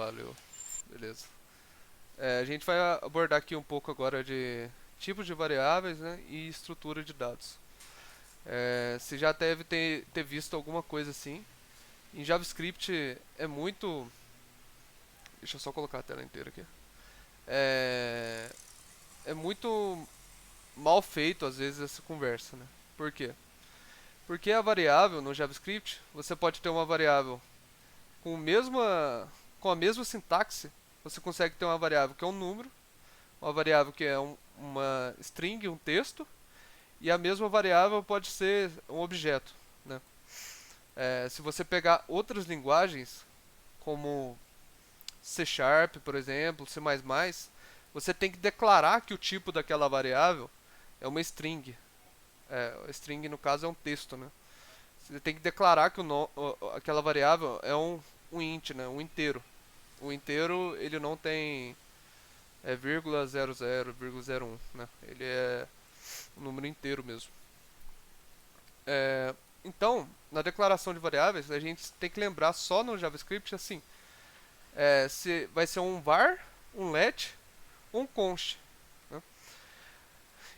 Valeu. Beleza. A gente vai abordar aqui um pouco agora de tipos de variáveis, né, e estrutura de dados. Você já deve ter visto alguma coisa assim. Em JavaScript é muito. Deixa eu só colocar a tela inteira aqui. É, é muito mal feito às vezes essa conversa, né? Por quê? Porque a variável no JavaScript, você pode ter uma variável com a mesma sintaxe, você consegue ter uma variável que é um número, uma variável que é uma string, um texto, e a mesma variável pode ser um objeto, né? Se você pegar outras linguagens, como C Sharp, por exemplo, C++, você tem que declarar que o tipo daquela variável é uma string. A string, no caso, é um texto, né? Você tem que declarar que aquela variável é um int, né? Um inteiro. O inteiro, ele não tem vírgula 00, vírgula 01, né? Ele é um número inteiro mesmo. É, então, na declaração de variáveis, a gente tem que lembrar só no JavaScript assim, se vai ser um var, um let, um const, né?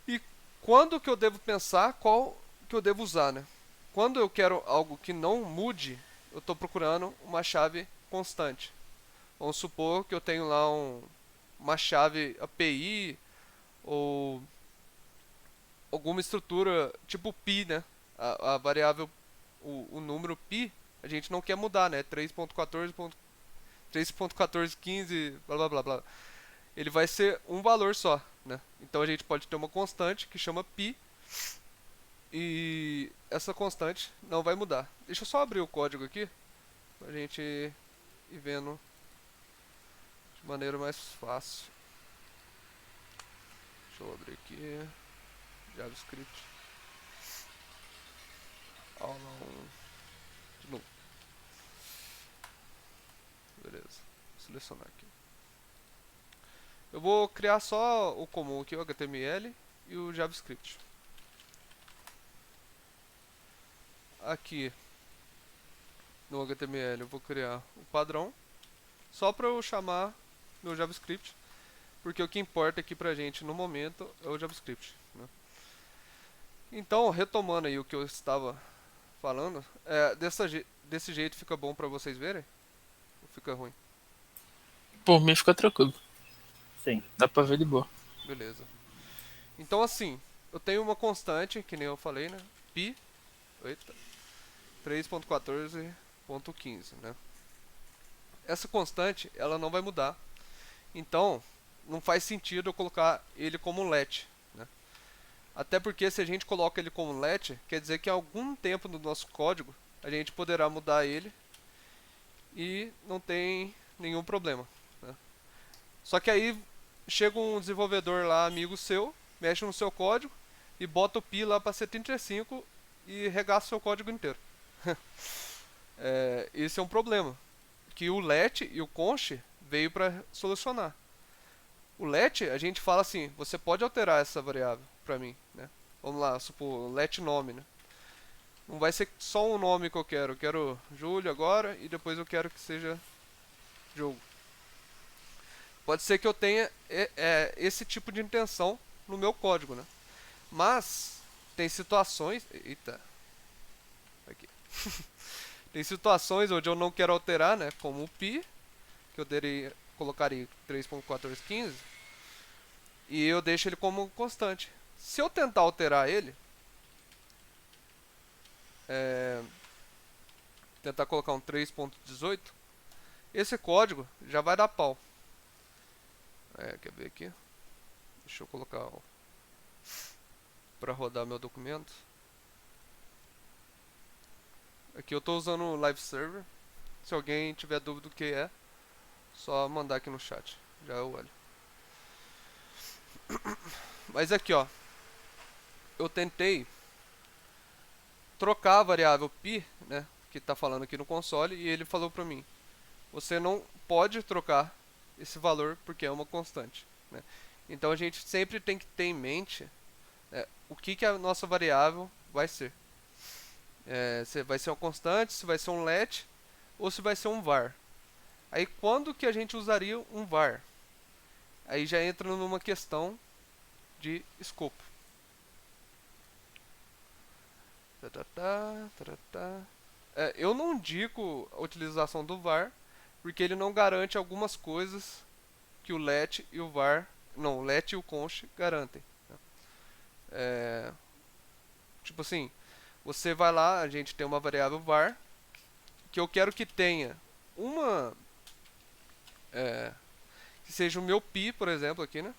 E quando que eu devo pensar, qual que eu devo usar, né? Quando eu quero algo que não mude, eu estou procurando uma chave constante. Vamos supor que eu tenho lá uma chave API ou alguma estrutura tipo pi, né? A variável, o número pi, a gente não quer mudar, né? 3.14.15, blá blá blá blá. Ele vai ser um valor só, né? Então a gente pode ter uma constante que chama pi e essa constante não vai mudar. Deixa eu só abrir o código aqui pra gente ir vendo de maneira mais fácil. Deixa eu abrir aqui. JavaScript. Aula 1. De novo. Beleza. Vou selecionar aqui. Eu vou criar só o comum aqui, o HTML e o JavaScript. Aqui no HTML eu vou criar o padrão só para eu chamar meu JavaScript, porque o que importa aqui pra gente no momento é o JavaScript, né? Então, retomando aí o que eu estava falando, desse jeito fica bom pra vocês verem? Ou fica ruim? Por mim fica tranquilo. Sim. Dá pra ver de boa. Beleza. Então assim, eu tenho uma constante, que nem eu falei, né? Pi, eita, 3.14.15, né? Essa constante, ela não vai mudar. Então, não faz sentido eu colocar ele como let, né? Até porque se a gente coloca ele como let, quer dizer que em algum tempo no nosso código a gente poderá mudar ele e não tem nenhum problema, né? Só que aí chega um desenvolvedor lá, amigo seu, mexe no seu código e bota o pi lá para 75 e regaça o seu código inteiro. Esse é um problema que o let e o const veio para solucionar. O let, a gente fala assim, você pode alterar essa variável para mim, né? Vamos lá, supor, let nome, né? Não vai ser só um nome que eu quero Júlio agora e depois eu quero que seja jogo. Pode ser que eu tenha esse tipo de intenção no meu código, né? Mas tem situações, eita, aqui. Tem situações onde eu não quero alterar, né? Como o pi, que eu colocaria 3.1415 e eu deixo ele como constante. Se eu tentar alterar ele, é, tentar colocar um 3.18, esse código já vai dar pau. Quer ver aqui? Deixa eu colocar para rodar meu documento. Aqui eu estou usando o Live Server. Se alguém tiver dúvida do que é, só mandar aqui no chat. Já eu olho. Mas aqui, ó. Eu tentei trocar a variável pi, né, que está falando aqui no console, e ele falou para mim: você não pode trocar esse valor porque é uma constante, né? Então a gente sempre tem que ter em mente, né, o que a nossa variável vai ser. Se vai ser uma constante, se vai ser um let ou se vai ser um var. Aí quando que a gente usaria um var? Aí já entra numa questão de escopo. Eu não indico a utilização do var, porque ele não garante algumas coisas que o let e o var, não, o let e o const garantem. É, tipo assim, você vai lá, a gente tem uma variável var que eu quero que tenha uma que seja o meu pi, por exemplo, aqui, né?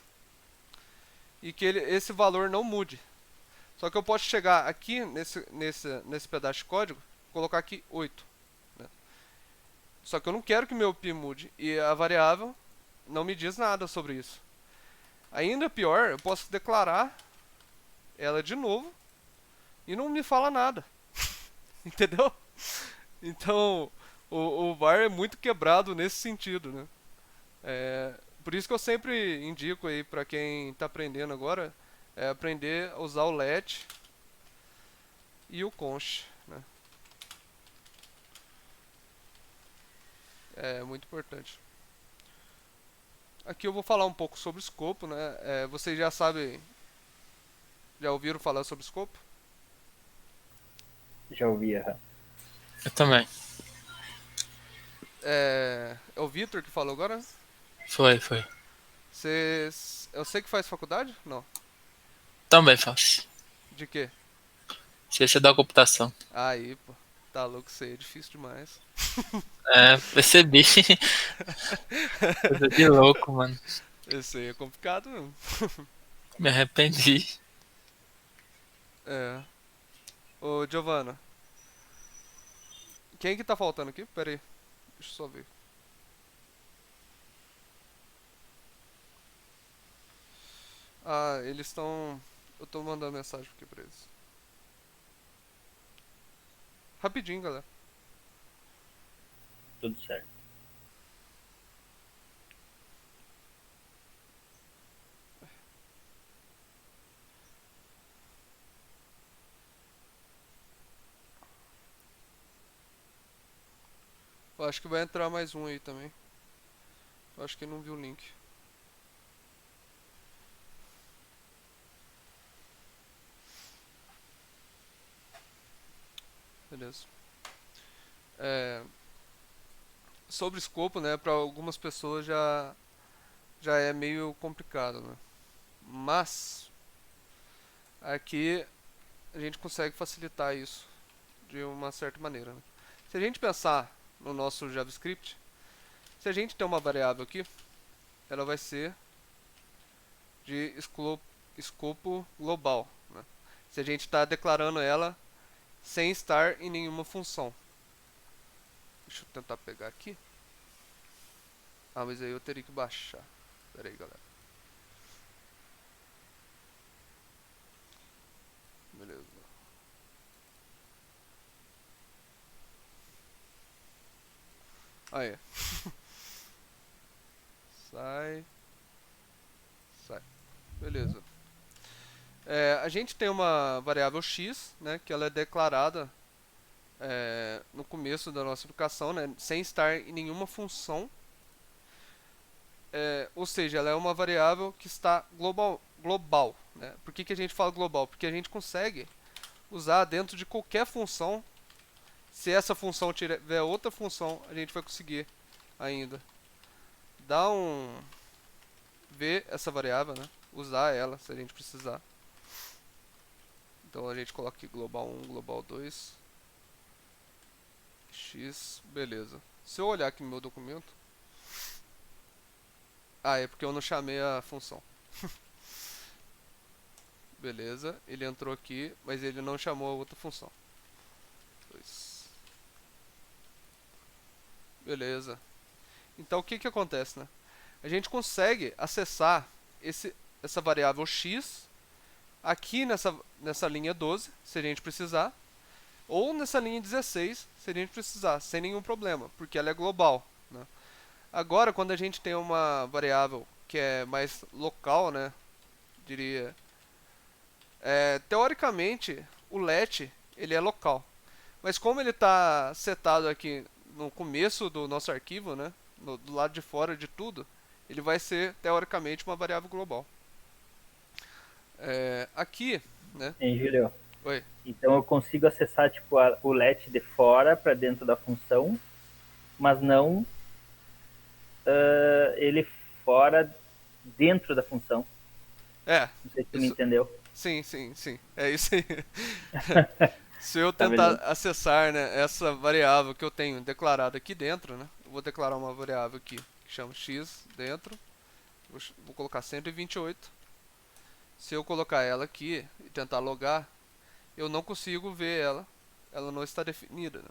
E que esse valor não mude. Só que eu posso chegar aqui nesse pedaço de código, colocar aqui 8. Né? Só que eu não quero que meu pi mude e a variável não me diz nada sobre isso. Ainda pior, eu posso declarar ela de novo e não me fala nada. Entendeu? Então, o var é muito quebrado nesse sentido, né? Por isso que eu sempre indico aí para quem está aprendendo agora, aprender a usar o let e o const, né? É muito importante. Aqui eu vou falar um pouco sobre o escopo, né? Vocês já sabem, já ouviram falar sobre o escopo? Já ouvi, Eu também. É o Vitor que falou agora? Foi, foi. Eu sei que faz faculdade? Não. Também faço. De quê? Ciência da computação. Aí, pô. Tá louco, isso aí é difícil demais. É, percebi. Coisa de louco, mano. Isso aí é complicado mesmo. Me arrependi. É. Ô, Giovana. Quem que tá faltando aqui? Pera aí. Deixa eu só ver. Ah, eles estão... Eu tô mandando mensagem aqui pra eles. Rapidinho, galera. tudo certo. Eu acho que vai entrar mais um aí também. Eu acho que não viu o link. Beleza. É, sobre escopo, né, para algumas pessoas já é meio complicado, né? Mas aqui a gente consegue facilitar isso de uma certa maneira, né? Se a gente pensar no nosso JavaScript, se a gente tem uma variável aqui, ela vai ser de escopo global, né? Se a gente está declarando ela sem estar em nenhuma função. Deixa eu tentar pegar aqui. Ah, mas aí eu teria que baixar. Pera aí, galera. Beleza. Aí. Sai. Sai. Beleza. A gente tem uma variável x, né, que ela é declarada no começo da nossa educação, né, sem estar em nenhuma função. Ou seja, ela é uma variável que está global, né? Por que a gente fala global? Porque a gente consegue usar dentro de qualquer função. Se essa função tiver outra função, a gente vai conseguir ainda dar ver essa variável, né? Usar ela se a gente precisar. Então a gente coloca aqui global 1, global 2, x, beleza. Se eu olhar aqui no meu documento, é porque eu não chamei a função. Beleza, ele entrou aqui, mas ele não chamou a outra função. 2. Beleza. Então o que que acontece, né? A gente consegue acessar essa variável x aqui nessa linha 12, se a gente precisar, ou nessa linha 16, se a gente precisar, sem nenhum problema, porque ela é global, né? Agora, quando a gente tem uma variável que é mais local, né, diria, teoricamente, o let ele é local, mas como ele está setado aqui no começo do nosso arquivo, né, do lado de fora de tudo, ele vai ser teoricamente uma variável global. Aqui, né? Hein, Julio? Oi. Então eu consigo acessar tipo o let de fora para dentro da função, mas não ele fora dentro da função. É, Não sei se tu me isso. entendeu. Sim, sim, sim. É isso aí. Se eu Tá, tentar beleza. acessar, né, essa variável que eu tenho declarada aqui dentro, né? Eu vou declarar uma variável aqui que chama x dentro. Vou colocar 128. Se eu colocar ela aqui e tentar logar, eu não consigo ver ela. Ela não está definida, né?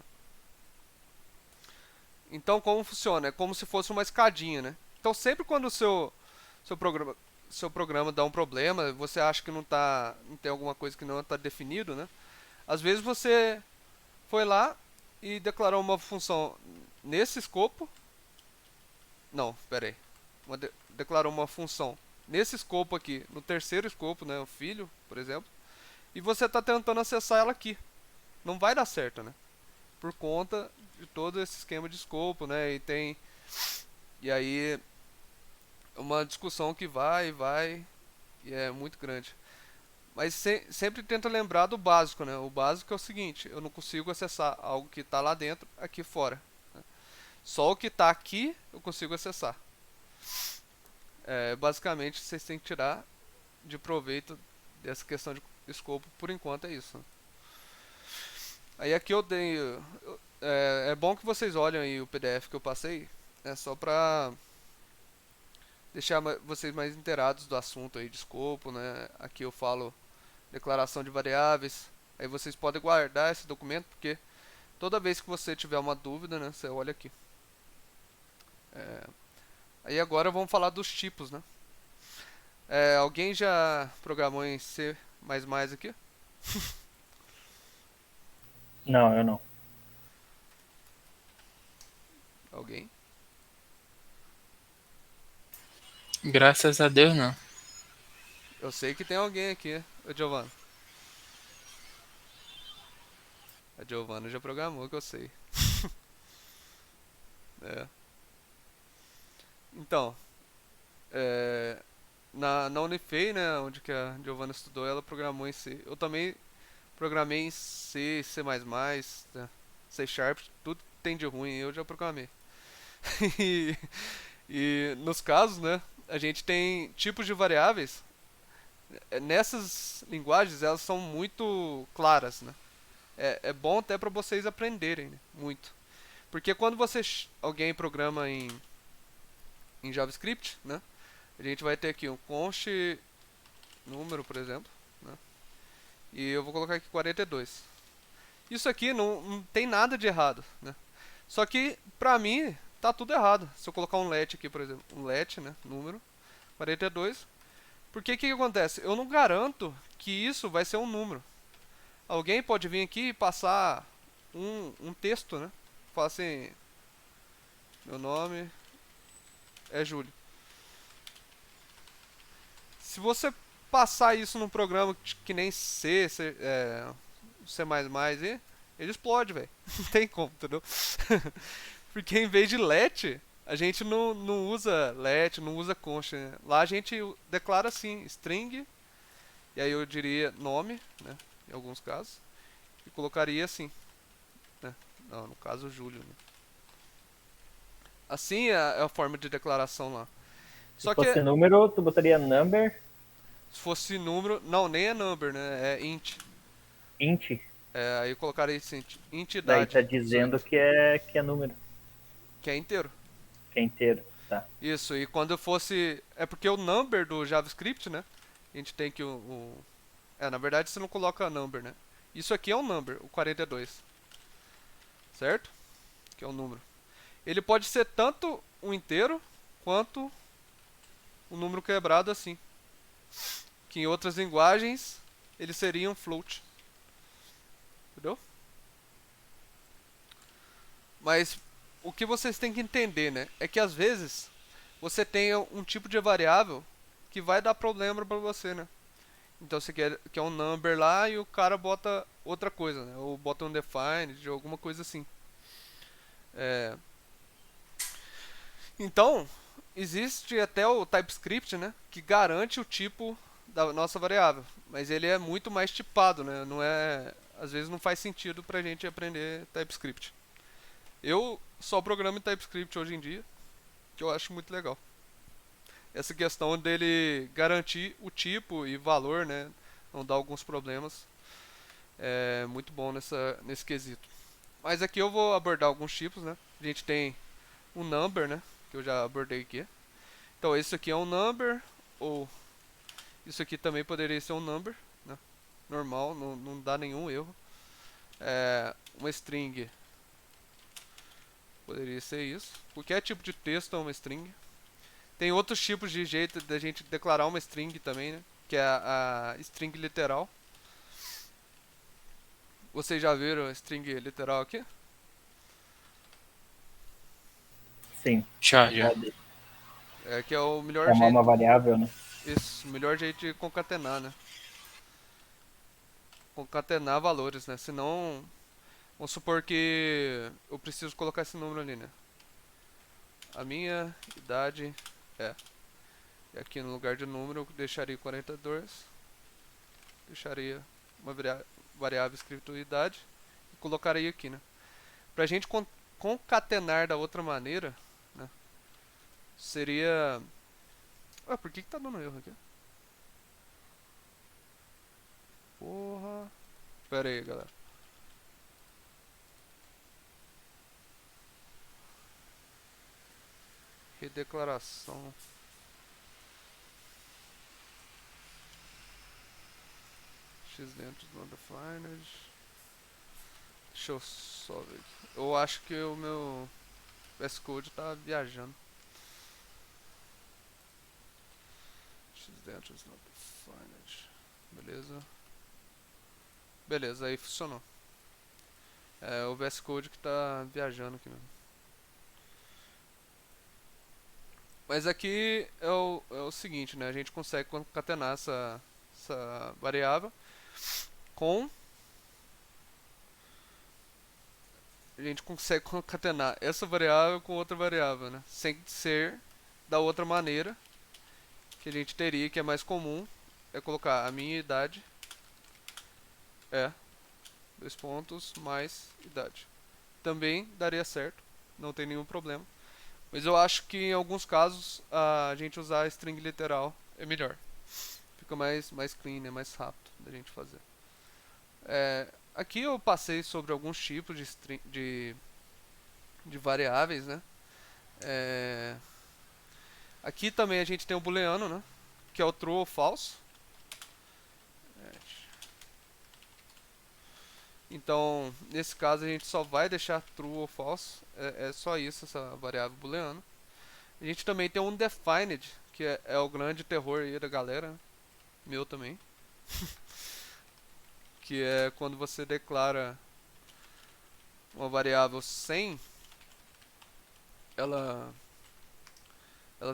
Então, como funciona? É como se fosse uma escadinha, né? Então, sempre quando seu programa seu programa dá um problema, você acha que não tem alguma coisa que não está definido, né? Às vezes você foi lá e declarou uma função nesse escopo. Não, pera aí. Declarou uma função nesse escopo aqui, no terceiro escopo, né, o filho, por exemplo, e você está tentando acessar ela aqui. Não vai dar certo, né? Por conta de todo esse esquema de escopo, né? E aí é uma discussão que vai e é muito grande. Mas sempre tenta lembrar do básico, né? O básico é o seguinte: eu não consigo acessar algo que está lá dentro, aqui fora. Só o que está aqui eu consigo acessar. Basicamente, vocês têm que tirar de proveito dessa questão de escopo. Por enquanto é isso. Aí aqui eu tenho. É bom que vocês olhem aí o PDF que eu passei. É só pra deixar vocês mais inteirados do assunto aí de escopo, né? Aqui eu falo declaração de variáveis. Aí vocês podem guardar esse documento, porque toda vez que você tiver uma dúvida, né, você olha aqui. Aí agora vamos falar dos tipos, né? Alguém já programou em C++ aqui? Não, eu não. Alguém? Graças a Deus, não. Eu sei que tem alguém aqui, o Giovanna. A Giovanna já programou, que eu sei. É. Então, é, na Unifei, né, onde que a Giovanna estudou, ela programou em C. Eu também programei em C, C++, né, C Sharp, tudo que tem de ruim eu já programei. e, e nos casos, né, a gente tem tipos de variáveis. Nessas linguagens, elas são muito claras, né? É bom até para vocês aprenderem, né, muito. Porque quando alguém programa em JavaScript, né? A gente vai ter aqui um const número, por exemplo, né? E eu vou colocar aqui 42. Isso aqui não tem nada de errado, né? Só que pra mim tá tudo errado. Se eu colocar um let aqui, por exemplo, um let, né, número 42, porque que acontece? Eu não garanto que isso vai ser um número. Alguém pode vir aqui e passar um texto, né? Falar assim, meu nome é Júlio. Se você passar isso num programa que nem C++, ele explode, velho. Não tem como, entendeu? Porque em vez de let, a gente não usa let, não usa const, né? Lá a gente declara assim, string, e aí eu diria nome, né? Em alguns casos, e colocaria assim, né? Não, no caso Júlio, né? Assim é a forma de declaração lá. Se Só que fosse número, tu botaria number, se fosse número, não, nem é number, né? É int. int, Aí eu colocaria assim, daí tá entidade dizendo 18, que é número, que é inteiro. que é inteiro, tá? Isso, e quando eu fosse. É porque o number do JavaScript, né? A gente tem que na verdade você não coloca number, né? Isso aqui é um number, o 42. Certo? Que é um número. Ele pode ser tanto um inteiro quanto um número quebrado assim. Que em outras linguagens ele seria um float. Entendeu? Mas o que vocês têm que entender, né? É que às vezes você tem um tipo de variável que vai dar problema pra você, né? Então você quer um number lá e o cara bota outra coisa, né? Ou bota um undefined, alguma coisa assim. É, Então, existe até o TypeScript, né, que garante o tipo da nossa variável, mas ele é muito mais tipado, né? Não é, às vezes não faz sentido pra gente aprender TypeScript. Eu só programo em TypeScript hoje em dia, que eu acho muito legal. Essa questão dele garantir o tipo e valor, né, não dar alguns problemas, é muito bom nesse quesito. Mas aqui eu vou abordar alguns tipos, né? A gente tem o number, né, que eu já abordei aqui. Então esse aqui é um number, ou isso aqui também poderia ser um number, né? Normal, não dá nenhum erro. Uma string poderia ser isso. Qualquer tipo de texto é uma string. Tem outros tipos de jeito da gente declarar uma string também, né? Que é a string literal. Vocês já viram a string literal aqui? Sim. Já. Pode Que é o melhor chamar uma jeito. variável, né? Isso, o melhor jeito de concatenar, né? Concatenar valores, né? Senão, vamos supor que eu preciso colocar esse número ali, né? A minha idade é. E aqui no lugar de número eu deixaria 42. Deixaria uma variável escrito idade e colocaria aqui, né? Pra gente concatenar da outra maneira, né? Seria. Ué, por que tá dando erro aqui? Porra. Pera aí, galera. Redeclaração. X dentro do undefined. Deixa eu só ver aqui. Eu acho que o meu VS Code tá viajando. X dentro is not defined. Beleza. Beleza, aí funcionou. É o VS Code que tá viajando aqui mesmo. Mas aqui é o seguinte, né? A gente consegue concatenar essa variável com. A gente consegue concatenar essa variável com outra variável, né? Sem ser da outra maneira que a gente teria, que é mais comum, é colocar a minha idade é 2 pontos mais idade. Também daria certo, não tem nenhum problema. Mas eu acho que em alguns casos a gente usar a string literal é melhor. Fica mais clean, é mais rápido da gente fazer. Aqui eu passei sobre alguns tipos de variáveis, né? Aqui também a gente tem o booleano, né? Que é o true ou false. Então, nesse caso a gente só vai deixar true ou false. É só isso, essa variável booleana. A gente também tem um undefined, que é o grande terror aí da galera, né? Meu também. Que é quando você declara uma variável sem ela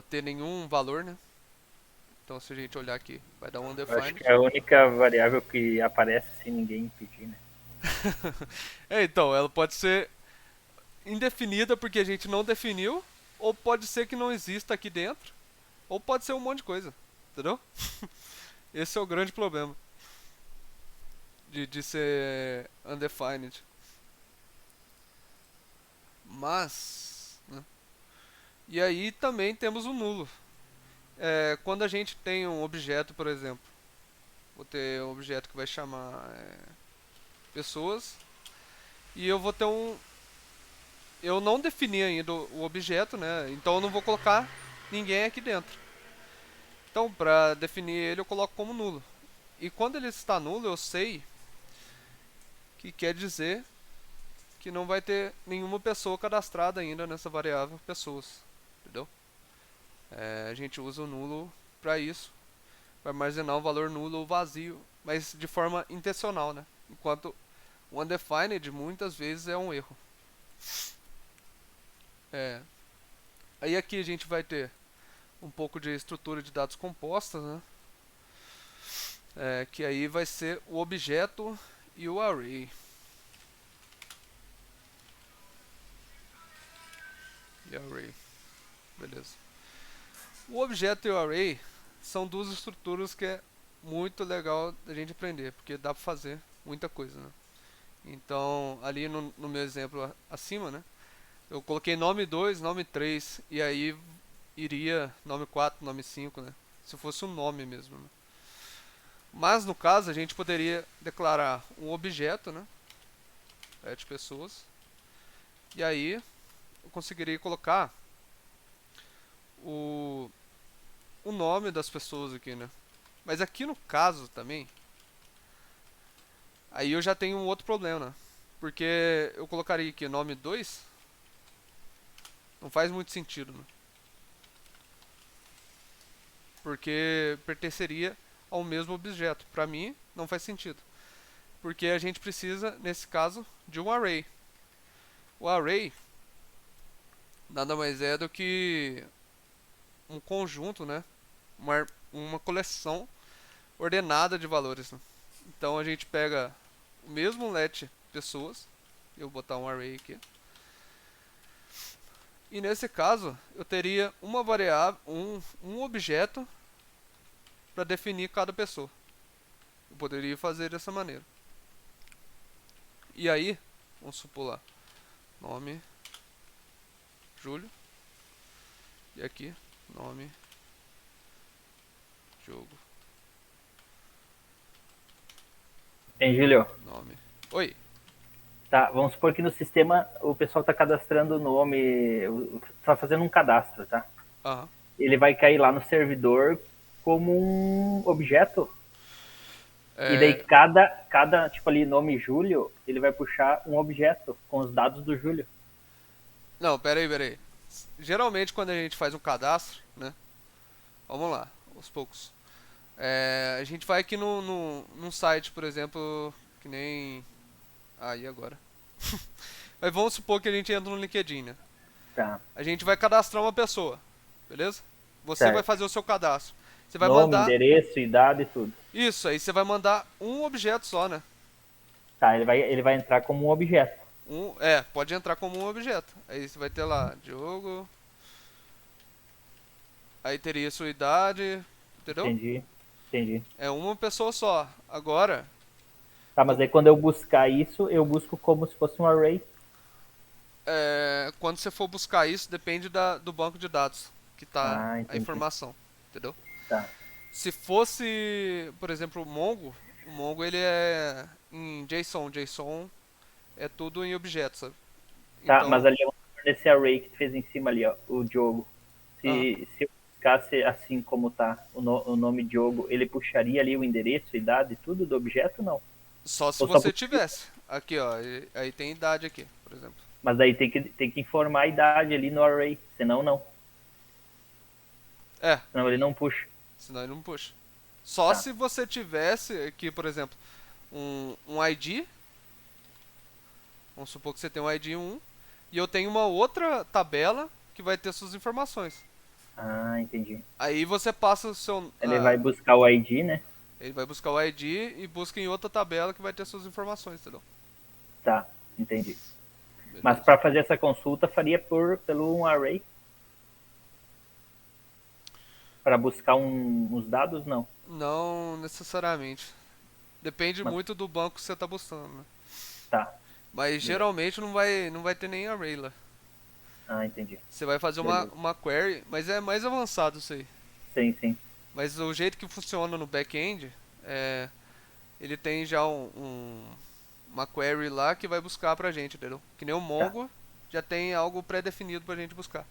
ter nenhum valor, né? Então se a gente olhar aqui, vai dar um Eu acho undefined. que é a única variável que aparece sem ninguém pedir, né? Então, ela pode ser indefinida porque a gente não definiu, ou pode ser que não exista aqui dentro, ou pode ser um monte de coisa, entendeu? Esse é o grande problema de ser undefined. Mas, né? E aí também temos o nulo. Quando a gente tem um objeto, por exemplo, vou ter um objeto que vai chamar pessoas, e eu vou ter eu não defini ainda o objeto, né? Então eu não vou colocar ninguém aqui dentro. Então, para definir ele, eu coloco como nulo. E quando ele está nulo, eu sei que quer dizer que não vai ter nenhuma pessoa cadastrada ainda nessa variável pessoas, entendeu? A gente usa o nulo para isso, para armazenar um valor nulo ou vazio, mas de forma intencional, né? Enquanto o undefined muitas vezes é um erro. Aí aqui a gente vai ter um pouco de estrutura de dados compostas, né? Que aí vai ser o objeto e o array. Beleza. O objeto e o array são duas estruturas que é muito legal a gente aprender, porque dá pra fazer muita coisa, né? Então, ali no meu exemplo acima, né? Eu coloquei nome 2, nome 3 e aí iria nome 4, nome 5, né? Se fosse um nome mesmo, né? Mas no caso a gente poderia declarar um objeto, né? De pessoas. E aí eu conseguiria colocar o, o nome das pessoas aqui, né? Mas aqui no caso também, aí eu já tenho um outro problema, né? Porque eu colocaria aqui nome 2, não faz muito sentido, né? Porque pertenceria ao mesmo objeto. Para mim, não faz sentido. Porque a gente precisa, nesse caso, de um array. O array nada mais é do que um conjunto, né? Uma coleção ordenada de valores, né? Então a gente pega o mesmo let pessoas, eu vou botar um array aqui, e nesse caso eu teria uma variável, um objeto para definir cada pessoa. Eu poderia fazer dessa maneira. E aí, vamos supor lá, nome Júlio, e aqui nome jogo, Hein, Júlio? nome. Oi. Tá, vamos supor que no sistema o pessoal está cadastrando o nome, está fazendo um cadastro, tá? Aham. Ele vai cair lá no servidor como um objeto. E daí É, cada tipo ali, nome Júlio, ele vai puxar um objeto com os dados do Júlio. não, pera aí. Geralmente quando a gente faz um cadastro, né? Vamos lá, aos poucos. A gente vai aqui num site, por exemplo, que nem. Aí agora. Mas vamos supor que a gente entra no LinkedIn, né? Tá, A gente vai cadastrar uma pessoa, beleza? Você vai certo. fazer o seu cadastro. Você vai Nome, mandar. endereço, idade e tudo. Isso, aí você vai mandar um objeto só, né? Tá, ele vai entrar como um objeto. Pode entrar como um objeto. Aí você vai ter lá, Diogo. Aí teria sua idade, entendeu? Entendi, entendi. É uma pessoa só. Agora, Tá, mas aí quando eu buscar isso, eu busco como se fosse um array. quando você for buscar isso, depende do banco de dados que tá Ah, a entendi. informação, entendeu? Tá, Se fosse, por exemplo, o Mongo ele é em JSON, JSON é tudo em objetos, sabe? tá, mas Então, ali nesse array que tu fez em cima ali, ó, o Diogo. aham. Se eu buscasse assim como tá o nome Diogo, ele puxaria ali o endereço, idade, tudo do objeto, não? Só se Ou só você puxaria? tivesse. Aqui, ó, aí tem idade aqui, por exemplo. Mas daí tem que informar a idade ali no array, senão não. É, Senão ele não puxa. senão ele não puxa. Só Tá, se você tivesse aqui, por exemplo, um ID, vamos supor que você tem um ID 1, e eu tenho uma outra tabela que vai ter suas informações. ah, entendi. Aí você passa o seu. Ele vai buscar o ID, né? Ele vai buscar o ID e busca em outra tabela que vai ter suas informações, entendeu? Tá, entendi. Mas Beleza. para fazer essa consulta faria pelo um array? Para buscar uns dados, não. Não necessariamente. Depende Mas, muito do banco que você está buscando, né? tá, Mas beleza. geralmente não vai ter nem array lá. Ah, entendi. Você vai fazer uma, Beleza. uma query, mas é mais avançado isso aí. Sim, sim. Mas o jeito que funciona no back-end, ele tem já uma query lá que vai buscar pra gente, entendeu? Que nem o Tá, Mongo já tem algo pré-definido pra gente buscar.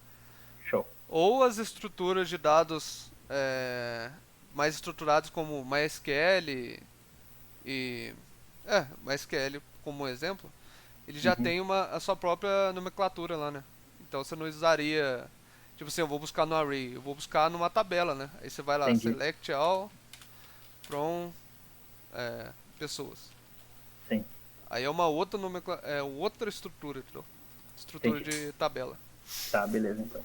show. Ou as estruturas de dados mais estruturadas como MySQL e MySQL como exemplo, ele já Uhum, tem a sua própria nomenclatura lá, né? Então você não usaria, tipo assim, eu vou buscar no array, eu vou buscar numa tabela, né? Aí você vai lá, entendi. select all from pessoas. Sim, Aí é uma outra outra estrutura, entendeu? Estrutura entendi. de tabela. Tá, beleza então.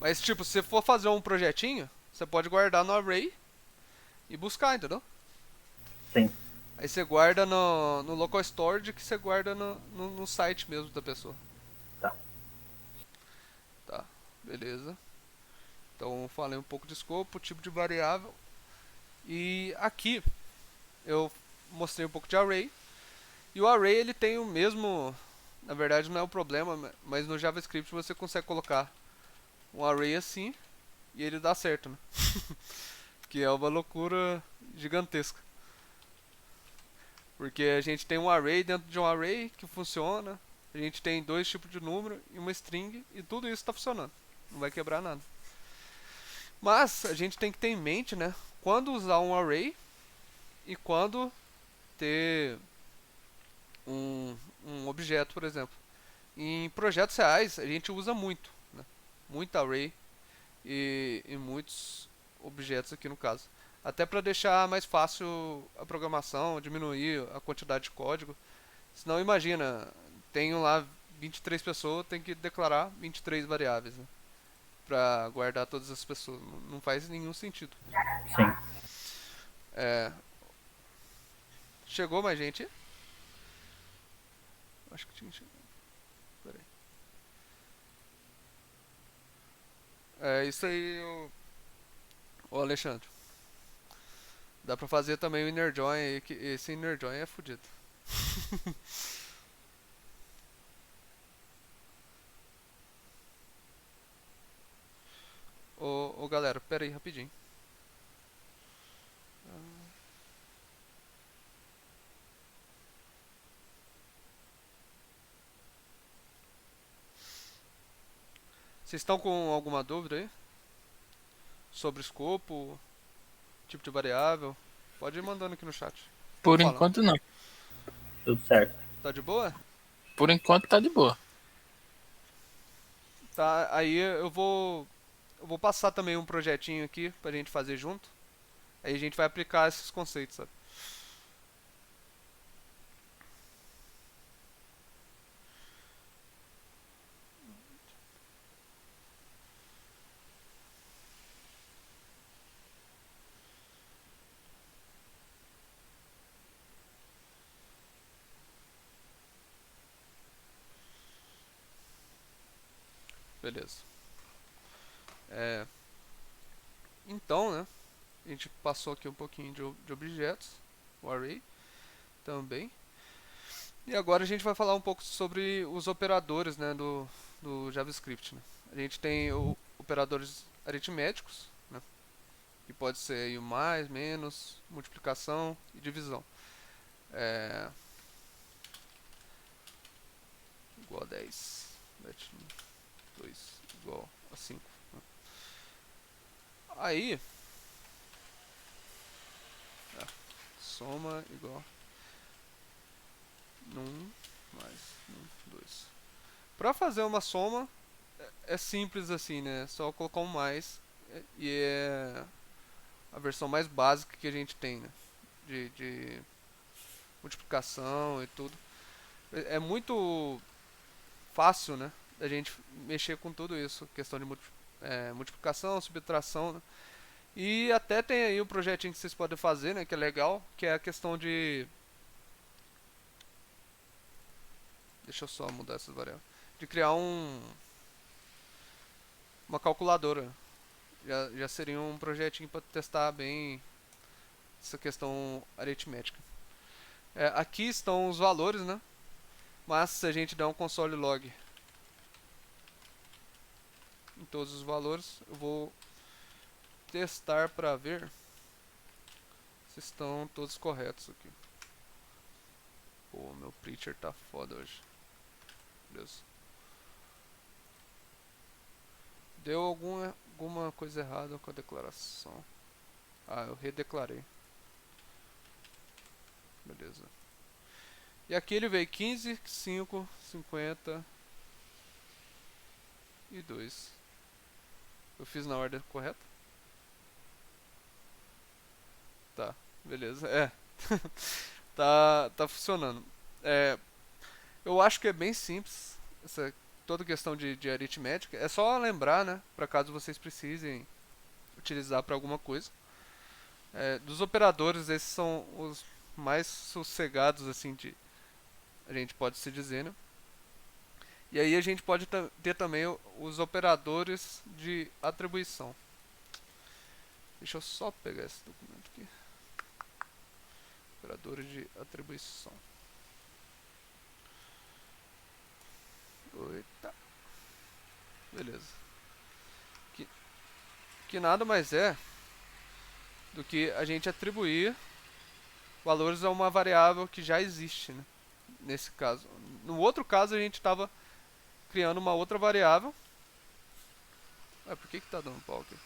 Mas tipo, se você for fazer um projetinho, você pode guardar no array e buscar, entendeu? Sim, Aí você guarda no local storage que você guarda no site mesmo da pessoa. tá. Tá. Beleza. Então falei um pouco de escopo, tipo de variável. E aqui eu mostrei um pouco de array. E o array ele tem o mesmo, na verdade não é o problema, mas no JavaScript você consegue colocar um array assim e ele dá certo, né? Que é uma loucura gigantesca. Porque a gente tem um array dentro de um array que funciona. A gente tem dois tipos de número e uma string e tudo isso está funcionando. Não vai quebrar nada. Mas a gente tem que ter em mente, né? Quando usar um array e quando ter um objeto, por exemplo. Em projetos reais a gente usa muito, né? Muito array e muitos objetos aqui no caso. Até para deixar mais fácil a programação, diminuir a quantidade de código. Senão imagina, tenho lá 23 pessoas, tem que declarar 23 variáveis, né? Para guardar todas as pessoas. Não faz nenhum sentido. Sim. É, chegou mais gente? Acho que tinha chegado. Pera aí. É isso aí, ô Alexandre. Dá pra fazer também o inner join aí, que esse inner join é fodido. Ô galera, pera aí rapidinho. Vocês estão com alguma dúvida aí? Sobre escopo, tipo de variável? Pode ir mandando aqui no chat. Vou Por falando. enquanto não. Tudo certo. Tá de boa? Por enquanto tá de boa. Tá, aí eu vou passar também um projetinho aqui pra gente fazer junto. Aí a gente vai aplicar esses conceitos, sabe? Beleza. É, então, né? A gente passou aqui um pouquinho de objetos, o array também. E agora a gente vai falar um pouco sobre os operadores, né, do JavaScript. Né? A gente tem operadores aritméticos, né, que pode ser aí o mais, menos, multiplicação e divisão. É, igual a 10, 2 igual a 5. Né? Aí, soma igual num mais num, 2. Para fazer uma soma é simples assim, né? É só colocar um mais e é a versão mais básica que a gente tem, né? De multiplicação e tudo. É muito fácil, né? A gente mexer com tudo isso, questão de multiplicação, subtração, né? E até tem aí o projetinho que vocês podem fazer, né? Que é legal, que é a questão de... Deixa eu só mudar essas variáveis. De criar uma calculadora. Já seria um projetinho para testar bem essa questão aritmética. Aqui estão os valores, né? Mas se a gente der um console log em todos os valores, eu vou testar para ver se estão todos corretos aqui. Pô, meu preacher tá foda hoje. Beleza. Deu alguma coisa errada com a declaração. Ah, eu redeclarei. Beleza. E aqui ele veio 15, 5, 50 e 2. Eu fiz na ordem correta? Tá, beleza. Tá funcionando. Eu acho que é bem simples toda questão de aritmética. É só lembrar, né? Para caso vocês precisem utilizar para alguma coisa. Dos operadores, esses são os mais sossegados, assim, a gente pode se dizer, né? E aí a gente pode ter também os operadores de atribuição. Deixa eu só pegar esse documento aqui. Operadores de atribuição. Eita. Beleza. Que nada mais é do que a gente atribuir valores a uma variável que já existe, né? Nesse caso. No outro caso a gente estava criando uma outra variável. Por que tá dando pau aqui?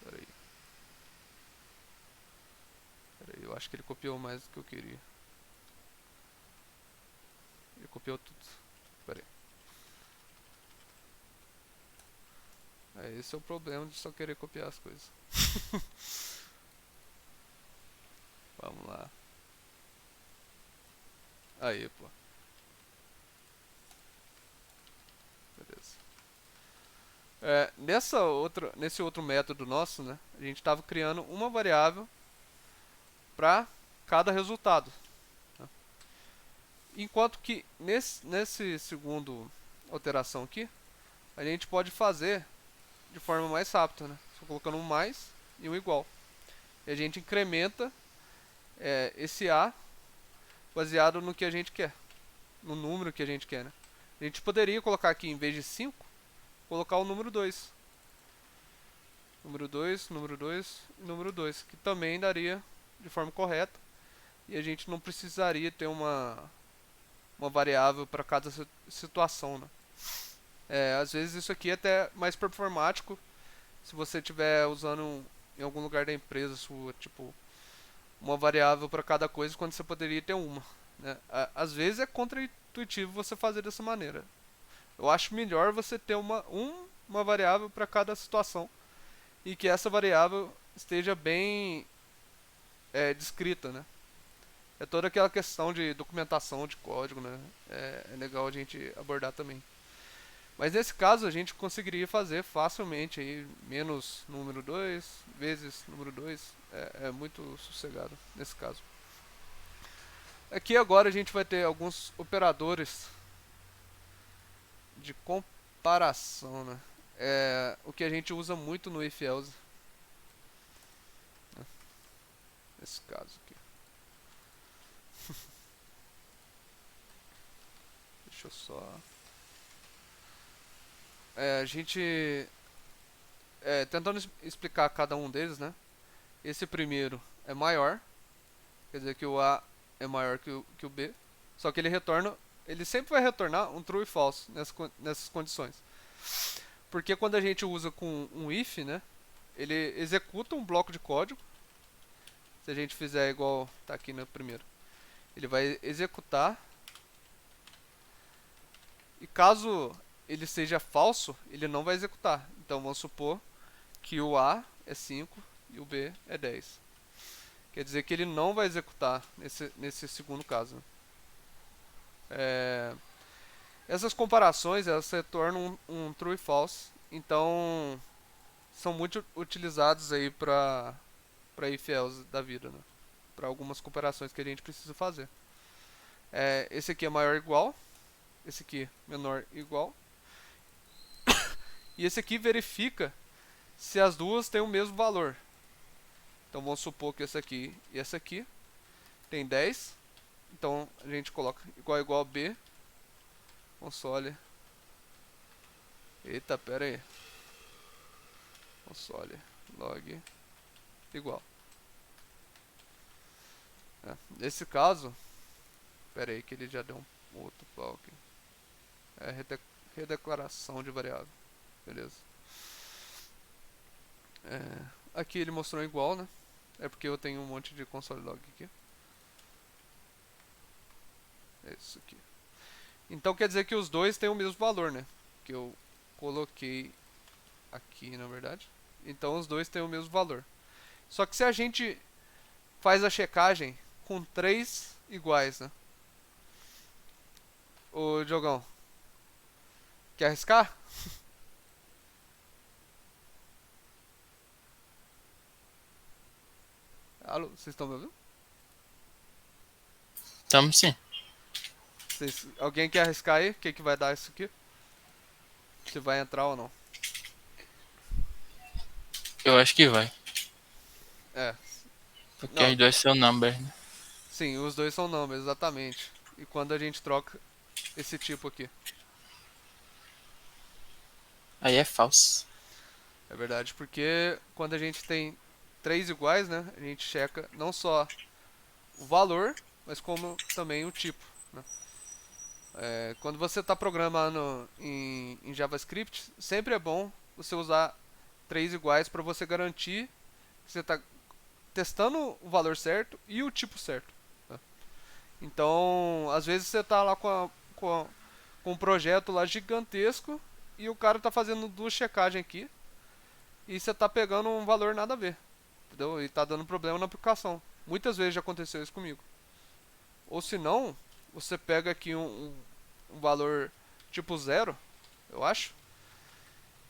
Pera aí. Eu acho que ele copiou mais do que eu queria. Ele copiou tudo. Pera aí. Esse é o problema de só querer copiar as coisas. Vamos lá. Aí, pô. Beleza. Nesse outro método nosso, né, a gente estava criando uma variável para cada resultado. Né? Enquanto que nesse segundo alteração aqui, a gente pode fazer de forma mais rápida, né? Só colocando um mais e um igual. E a gente incrementa esse A baseado no que a gente quer, no número que a gente quer, né? A gente poderia colocar aqui, em vez de 5, colocar o número 2. Número 2, número 2 e número 2, que também daria de forma correta. E a gente não precisaria ter uma variável para cada situação, né? Às vezes isso aqui é até mais performático se você estiver usando em algum lugar da empresa sua, tipo, uma variável para cada coisa quando você poderia ter uma, né? Às vezes é contra-intuitivo você fazer dessa maneira. Eu acho melhor você ter uma variável para cada situação e que essa variável esteja bem descrita, né? É toda aquela questão de documentação de código, né? É legal a gente abordar também. Mas nesse caso a gente conseguiria fazer facilmente aí, menos número 2 vezes número 2. É muito sossegado nesse caso. Aqui agora a gente vai ter alguns operadores de comparação, né? O que a gente usa muito no if-else, né? Nesse caso aqui. Deixa eu só... a gente... tentando explicar cada um deles, né? Esse primeiro é maior, quer dizer que o A é maior que o B, só que ele sempre vai retornar um true e false nessas condições. Porque quando a gente usa com um if, né, ele executa um bloco de código. Se a gente fizer igual tá aqui no primeiro, ele vai executar, e caso ele seja falso, ele não vai executar. Então vamos supor que o A é 5 e o B é 10. Quer dizer que ele não vai executar nesse segundo caso. Essas comparações elas se tornam um true e false. Então são muito utilizados aí para if-else da vida, né? Para algumas comparações que a gente precisa fazer. Esse aqui é maior ou igual, esse aqui menor ou igual, e esse aqui verifica se as duas têm o mesmo valor. Então vamos supor que esse aqui e esse aqui tem 10. Então a gente coloca igual a B. Console. Eita, pera aí. Console log igual. Nesse caso, pera aí que ele já deu um outro pau aqui. Redeclaração de variável. Beleza. Aqui ele mostrou igual, né? É porque eu tenho um monte de console log aqui. Isso aqui. Então quer dizer que os dois têm o mesmo valor, né? Que eu coloquei aqui, na verdade. Então os dois têm o mesmo valor. Só que se a gente faz a checagem com 3 iguais, né? Ô, Diogão, quer arriscar? Alô, vocês estão me ouvindo? Estamos sim. Alguém quer arriscar aí? O que vai dar isso aqui? Se vai entrar ou não. Eu acho que vai. É. Porque Não, as duas são number, né? sim, os dois são numbers, exatamente. E quando a gente troca esse tipo aqui. Aí é falso. É verdade, porque quando a gente tem três iguais, né? A gente checa não só o valor, mas como também o tipo, né? Quando você está programando em JavaScript, sempre é bom você usar três iguais para você garantir que você está testando o valor certo e o tipo certo, né? Então, às vezes você está lá com um projeto lá gigantesco e o cara está fazendo duas checagens aqui e você está pegando um valor nada a ver, entendeu? E está dando problema na aplicação. Muitas vezes já aconteceu isso comigo. Ou se não, você pega aqui um valor tipo zero, eu acho.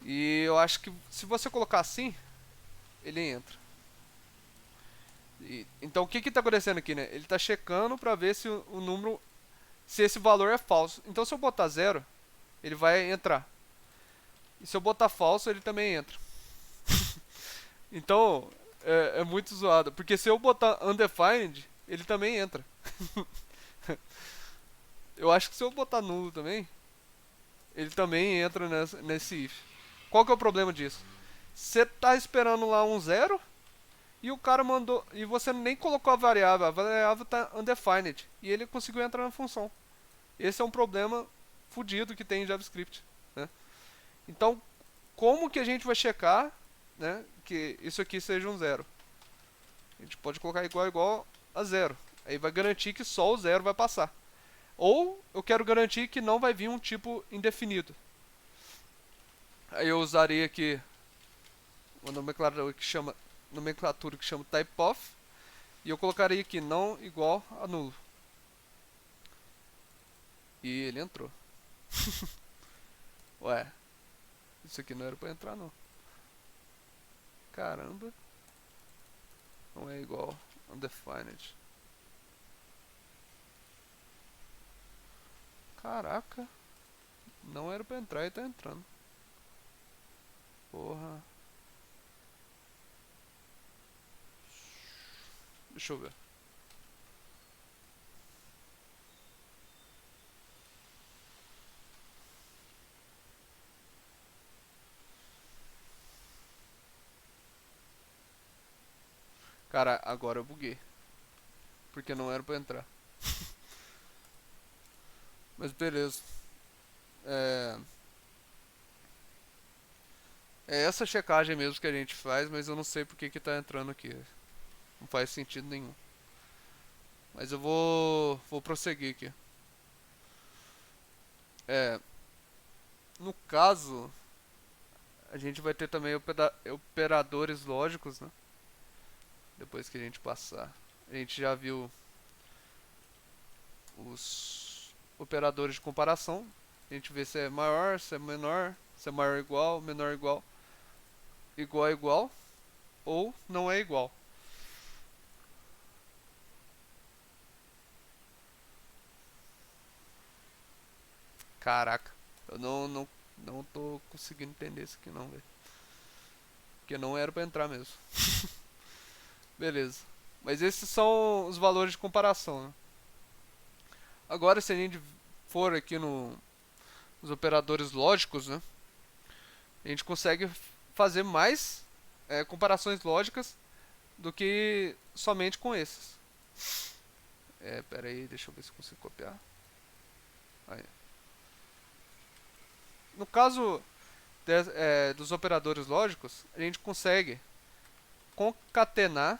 E eu acho que se você colocar assim, ele entra. Então o que está acontecendo aqui, né? Ele está checando para ver se o número, se esse valor é falso. Então se eu botar zero, ele vai entrar. E se eu botar falso, ele também entra. Então é muito zoado, porque se eu botar undefined, ele também entra. Eu acho que se eu botar nulo também, ele também entra nesse if. Qual que é o problema disso? Você tá esperando lá um zero e o cara mandou. E você nem colocou a variável tá undefined. E ele conseguiu entrar na função. Esse é um problema fudido que tem em JavaScript, né? Então, como que a gente vai checar, né, que isso aqui seja um zero? A gente pode colocar igual a zero. Aí vai garantir que só o zero vai passar. Ou eu quero garantir que não vai vir um tipo indefinido. Aí eu usaria aqui uma nomenclatura que chama typeof e eu colocaria aqui não igual a nulo. E ele entrou. Ué, isso aqui não era pra entrar não. Caramba. Não é igual undefined. Caraca. Não era pra entrar e tá entrando. Porra. Deixa eu ver. Cara, agora eu buguei. Porque não era pra entrar. Mas beleza. É... É essa checagem mesmo que a gente faz, mas eu não sei porque que tá entrando aqui. Não faz sentido nenhum. Mas eu vou prosseguir aqui. É, no caso, a gente vai ter também operadores lógicos, né? Depois que a gente passar. A gente já viu os operadores de comparação. A gente vê se é maior, se é menor, se é maior ou igual, menor ou igual, igual a igual, ou não é igual. Caraca, eu não tô conseguindo entender isso aqui não, velho. Porque não era pra entrar mesmo. Beleza. Mas esses são os valores de comparação, né? Agora, se a gente for aqui nos operadores lógicos, né? A gente consegue fazer mais comparações lógicas do que somente com esses. Pera aí, deixa eu ver se eu consigo copiar. Aí. No caso dos operadores lógicos, a gente consegue concatenar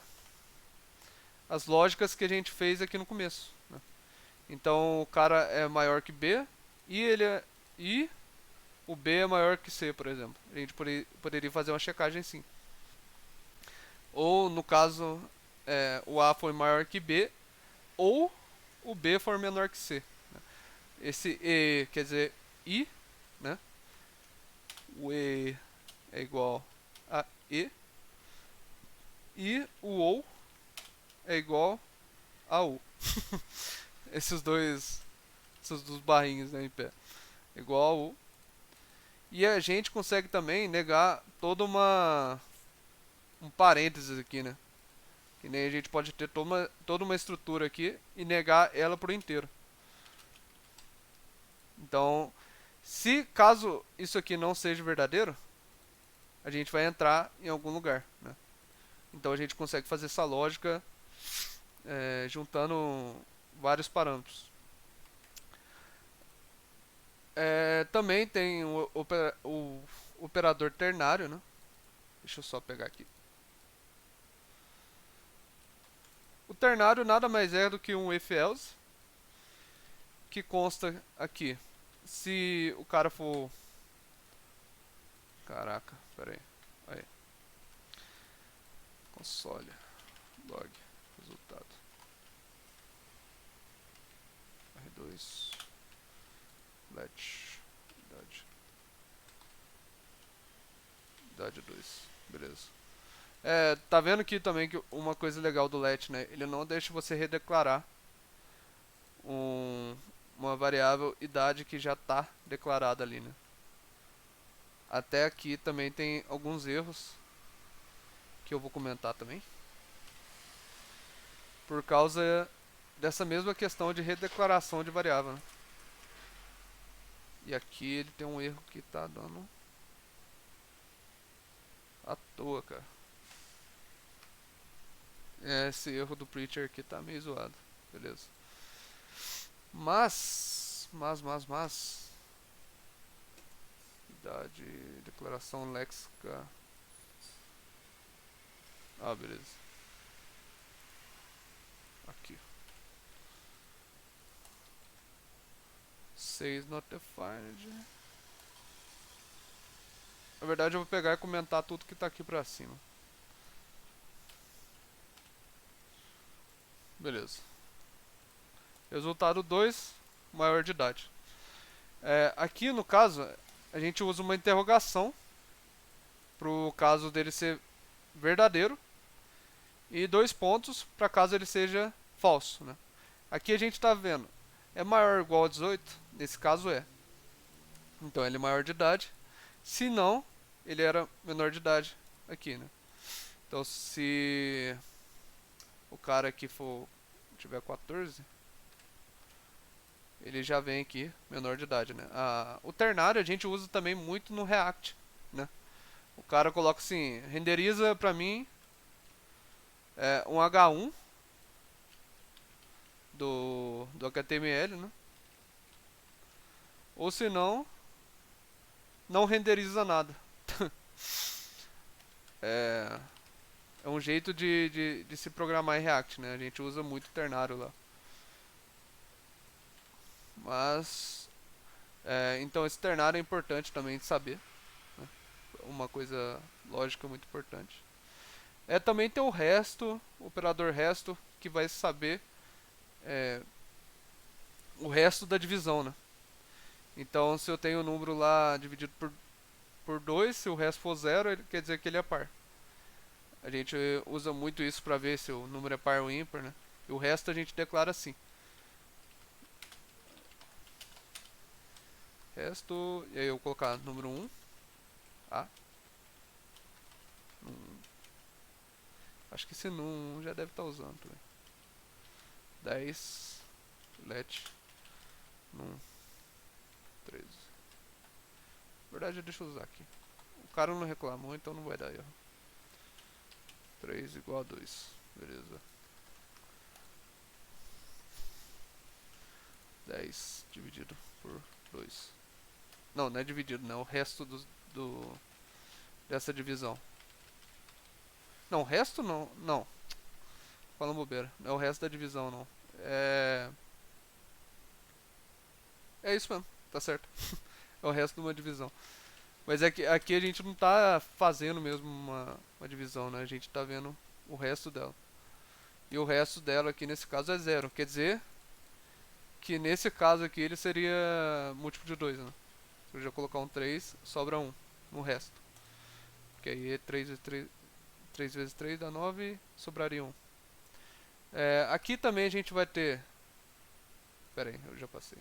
as lógicas que a gente fez aqui no começo, né? Então o cara é maior que B e o B é maior que C, por exemplo. A gente poderia fazer uma checagem assim. Ou no caso o A foi maior que B ou o B for menor que C. Esse E quer dizer I, né? O E é igual a E e o OU é igual a U. Esses dois essas dos barrinhos, né, em pé. Igual o... E a gente consegue também negar um parênteses aqui, né? Que nem a gente pode ter toda uma estrutura aqui e negar ela por inteiro. Então, se caso isso aqui não seja verdadeiro, a gente vai entrar em algum lugar, né? Então a gente consegue fazer essa lógica juntando vários parâmetros. Também tem o operador ternário, né? Deixa eu só pegar aqui. O ternário nada mais é do que um if-else, que consta aqui. Se o cara for... Caraca, pera aí. Aí. Console. Log. Resultado. R2. Let. Idade 2. Beleza. Tá vendo aqui também que uma coisa legal do let, né? Ele não deixa você redeclarar uma variável idade que já está declarada ali, né? Até aqui também tem alguns erros que eu vou comentar também, por causa dessa mesma questão de redeclaração de variável, né? E aqui ele tem um erro que tá dando à toa, cara. Esse erro do preacher aqui tá meio zoado. Beleza. Mas idade, declaração léxica. Beleza. Aqui. 6 not defined. Na verdade eu vou pegar e comentar tudo que tá aqui pra cima. Beleza. Resultado 2, maior de idade. Aqui no caso, a gente usa uma interrogação pro caso dele ser verdadeiro e 2 pontos para caso ele seja falso, né? Aqui a gente está vendo, é maior ou igual a 18? Nesse caso é. Então ele é maior de idade. Se não, ele era menor de idade aqui, né? Então se o cara aqui tiver 14, ele já vem aqui menor de idade, né? O ternário a gente usa também muito no React, né? O cara coloca assim, renderiza pra mim um H1 do HTML, né? Ou se não renderiza nada. é um jeito de se programar em React, né? A gente usa muito ternário lá. Mas então esse ternário é importante também de saber, né? Uma coisa lógica muito importante. Também tem o resto, o operador resto, que vai saber o resto da divisão, né? Então se eu tenho o número lá dividido por 2, se o resto for 0, ele quer dizer que ele é par. A gente usa muito isso para ver se o número é par ou ímpar, né? E o resto a gente declara assim. Resto, e aí eu vou colocar número 1, A. Acho que esse num já deve estar usando também. 10, let, num, 13. Na verdade, deixa eu usar aqui. O cara não reclamou, então não vai dar erro. 3 igual a 2. Beleza. 10 dividido por 2. Não é dividido, não. O resto dessa divisão. Não, o resto não. Não. Falando bobeira. Não é o resto da divisão, não. É isso mesmo. Tá certo. É o resto de uma divisão. Mas aqui a gente não tá fazendo mesmo uma divisão, né? A gente tá vendo o resto dela. E o resto dela aqui nesse caso é 0. Quer dizer que nesse caso aqui ele seria múltiplo de 2, né? Se eu já colocar um 3, sobra 1 no resto. Que aí é 3 vezes 3 dá 9, sobraria 1. Aqui também a gente vai ter... Pera aí, eu já passei.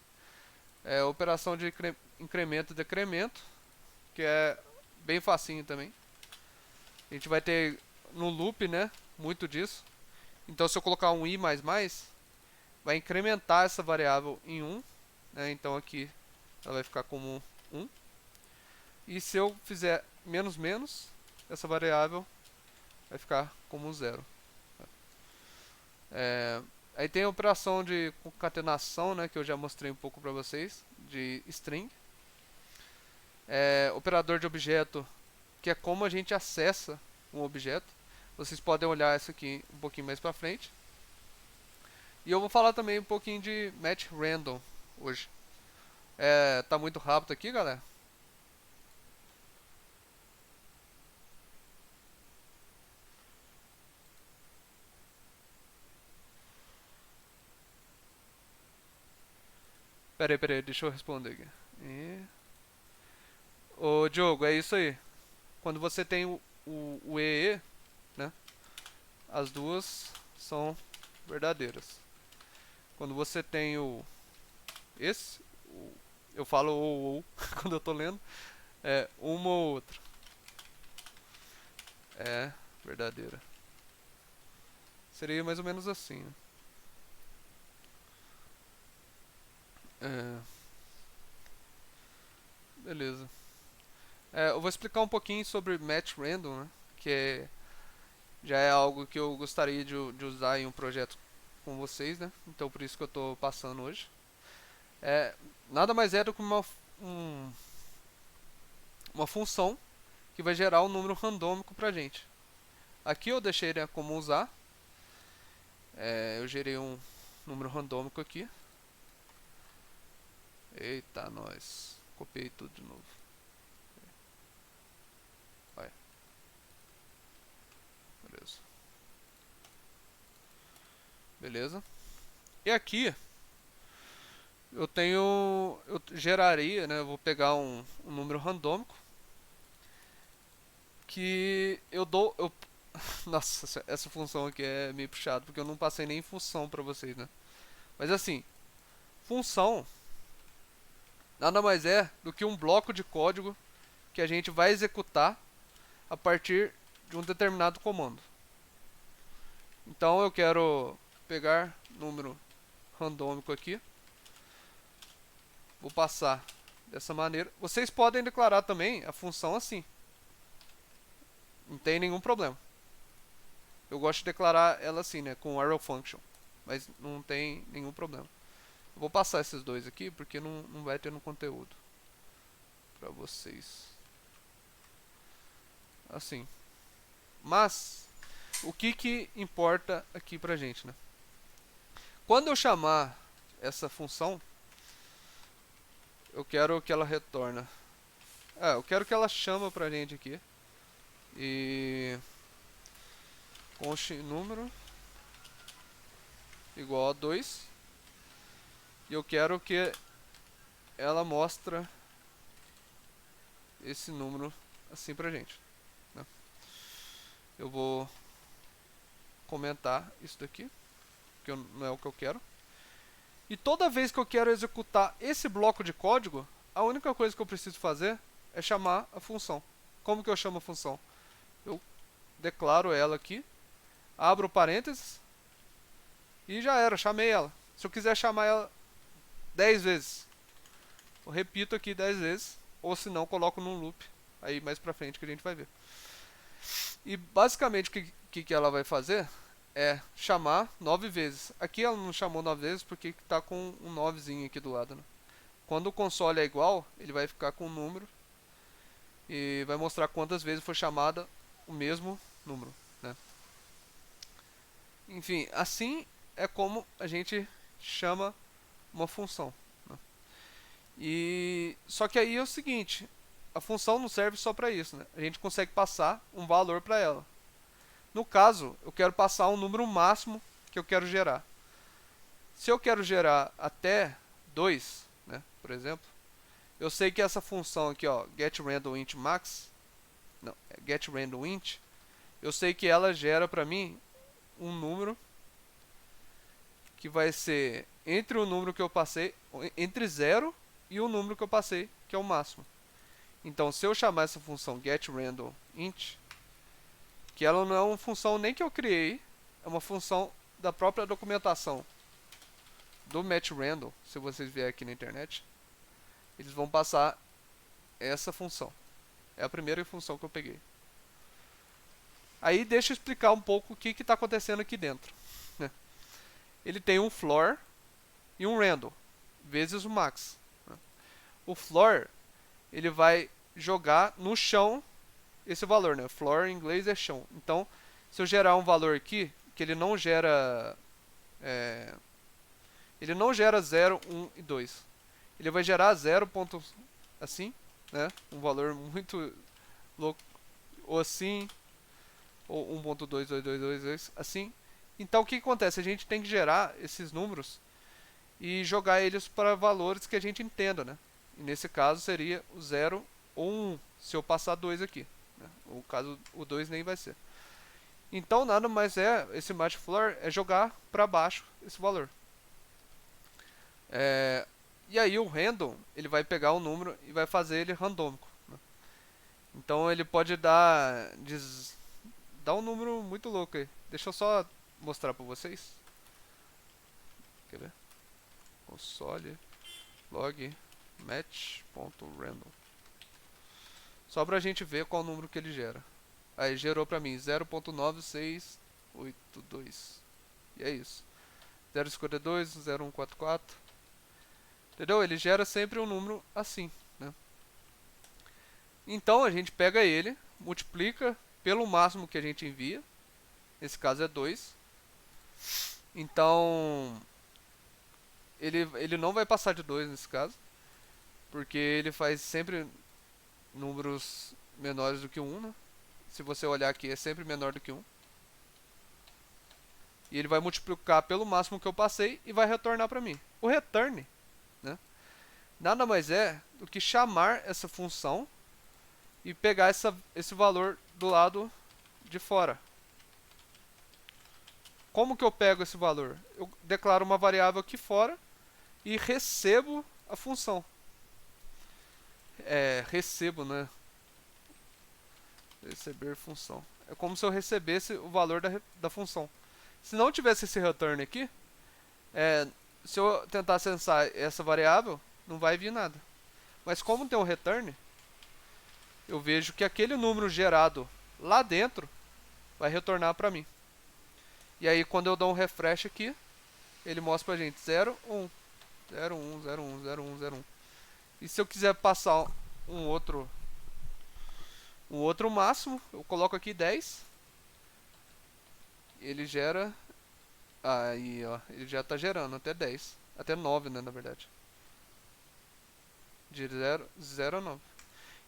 É a operação de incremento e decremento, que é bem facinho também. A gente vai ter no loop, né, muito disso. Então se eu colocar um i++, vai incrementar essa variável em 1, né? Então aqui ela vai ficar como 1. E se eu fizer menos menos, essa variável vai ficar como 0. Aí tem a operação de concatenação, né, que eu já mostrei um pouco para vocês, de string. Operador de objeto, que é como a gente acessa um objeto. Vocês podem olhar isso aqui um pouquinho mais para frente. E eu vou falar também um pouquinho de match random hoje. Tá muito rápido aqui, galera? Pera aí, deixa eu responder aqui. Ô Diogo, é isso aí. Quando você tem o EE, né? As duas são verdadeiras. Quando você tem eu falo ou quando eu tô lendo, uma ou outra é verdadeira. Seria mais ou menos assim, né? Beleza. Eu vou explicar um pouquinho sobre match random, né? Que já é algo que eu gostaria de usar em um projeto com vocês, né? Então por isso que eu estou passando hoje. Nada mais é do que uma função que vai gerar um número randômico pra gente. Aqui eu deixei como usar. Eu gerei um número randômico aqui. Eita, nós. Copiei tudo de novo. Vai. Beleza. E aqui eu geraria, né? Eu vou pegar um número randômico que nossa, essa função aqui é meio puxado porque eu não passei nem função pra vocês, né? Mas assim, função nada mais é do que um bloco de código que a gente vai executar a partir de um determinado comando. Então eu quero pegar número randômico aqui, vou passar dessa maneira. Vocês podem declarar também a função assim, não tem nenhum problema. Eu gosto de declarar ela assim, né, com arrow function, mas não tem nenhum problema. Eu vou passar esses dois aqui porque não vai ter no conteúdo para vocês. Assim. Mas o que importa aqui pra gente, né? Quando eu chamar essa função, eu quero que ela retorne. Eu quero que ela chama pra gente aqui. E const número igual a 2. E eu quero que ela mostre esse número assim pra gente, né? Eu vou comentar isso daqui, que não é o que eu quero. E toda vez que eu quero executar esse bloco de código, a única coisa que eu preciso fazer é chamar a função. Como que eu chamo a função? Eu declaro ela aqui, abro parênteses e já era, chamei ela. Se eu quiser chamar ela 10 vezes, eu repito aqui 10 vezes, ou se não, coloco num loop, aí mais pra frente que a gente vai ver. E basicamente o que ela vai fazer é chamar 9 vezes. Aqui ela não chamou 9 vezes porque está com um 9zinho aqui do lado, né? Quando o console é igual, ele vai ficar com um número e vai mostrar quantas vezes foi chamada o mesmo número, né? Enfim, assim é como a gente chama uma função, né? E só que aí é o seguinte, a função não serve só para isso, né? A gente consegue passar um valor para ela. No caso, eu quero passar um número máximo que eu quero gerar. Se eu quero gerar até 2, né, por exemplo, eu sei que essa função aqui, ó, getRandomIntMax, não, getRandomInt, eu sei que ela gera para mim um número que vai ser entre o número que eu passei, entre 0 e o número que eu passei, que é o máximo. Então, se eu chamar essa função getRandomInt, que ela não é uma função nem que eu criei, é uma função da própria documentação do matchRandom, se vocês vierem aqui na internet, eles vão passar essa função. É a primeira função que eu peguei. Aí deixa eu explicar um pouco o que está acontecendo aqui dentro. Né? Ele tem um floor e um random, vezes o max. Né? O floor, ele vai jogar no chão esse valor, né? Floor em inglês é chão. Então, se eu gerar um valor aqui, que ele não gera... ele não gera 0, 1 e 2. Ele vai gerar 0. Assim, né? Um valor muito louco. Ou assim, ou 1.22222, assim. Então o que acontece? A gente tem que gerar esses números e jogar eles para valores que a gente entenda, né? E nesse caso seria o 0 ou 1, se eu passar 2 aqui. Né? O caso, o 2 nem vai ser. Então nada mais é, esse matchFloor é jogar para baixo esse valor. E aí o random, ele vai pegar o número e vai fazer ele randômico. Né? Então ele pode dar um número muito louco aí. Deixa eu só mostrar para vocês. Quer ver? Console log match.random. Só pra gente ver qual número que ele gera. Aí gerou pra mim 0.9682. E é isso. 052, 0144. Entendeu? Ele gera sempre um número assim, né? Então a gente pega ele, multiplica pelo máximo que a gente envia. Nesse caso é 2. Então ele não vai passar de 2 nesse caso, porque ele faz sempre números menores do que 1, né? Se você olhar aqui, é sempre menor do que 1. E ele vai multiplicar pelo máximo que eu passei e vai retornar para mim. O return, né, nada mais é do que chamar essa função e pegar esse valor do lado de fora. Como que eu pego esse valor? Eu declaro uma variável aqui fora e recebo a função. Recebo, né? Receber função. É como se eu recebesse o valor da função. Se não tivesse esse return aqui, se eu tentar acessar essa variável, não vai vir nada. Mas como tem um return, eu vejo que aquele número gerado lá dentro vai retornar para mim. E aí quando eu dou um refresh aqui, ele mostra pra gente 0, 1, 0, 1, 0, 1, 0, 1, 0, 1. E se eu quiser passar um outro máximo, eu coloco aqui 10. Ele gera... Aí, ó, ele já tá gerando até 10. Até 9, né, na verdade. De 0 a 9.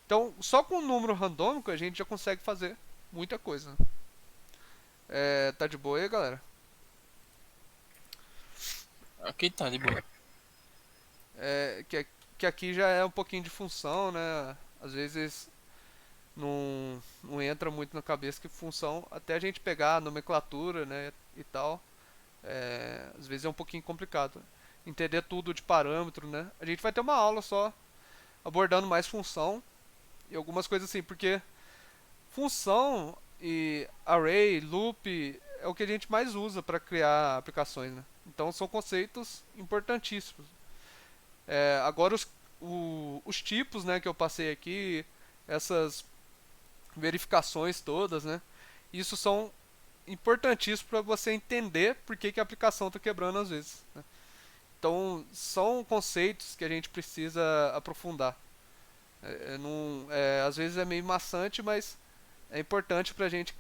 Então, só com um número randômico a gente já consegue fazer muita coisa. Tá de boa aí, galera? Aqui tá de boa. Que aqui já é um pouquinho de função, né? Às vezes não entra muito na cabeça que função, até a gente pegar a nomenclatura, né, e tal, às vezes é um pouquinho complicado. Entender tudo de parâmetro, né? A gente vai ter uma aula só abordando mais função e algumas coisas assim, porque função e array, loop é o que a gente mais usa para criar aplicações, né? Então são conceitos importantíssimos. Agora os tipos, né, que eu passei aqui, essas verificações todas, né? Isso são importantíssimos para você entender por que a aplicação está quebrando às vezes. Né? Então são conceitos que a gente precisa aprofundar. Às vezes é meio maçante, mas é importante para a gente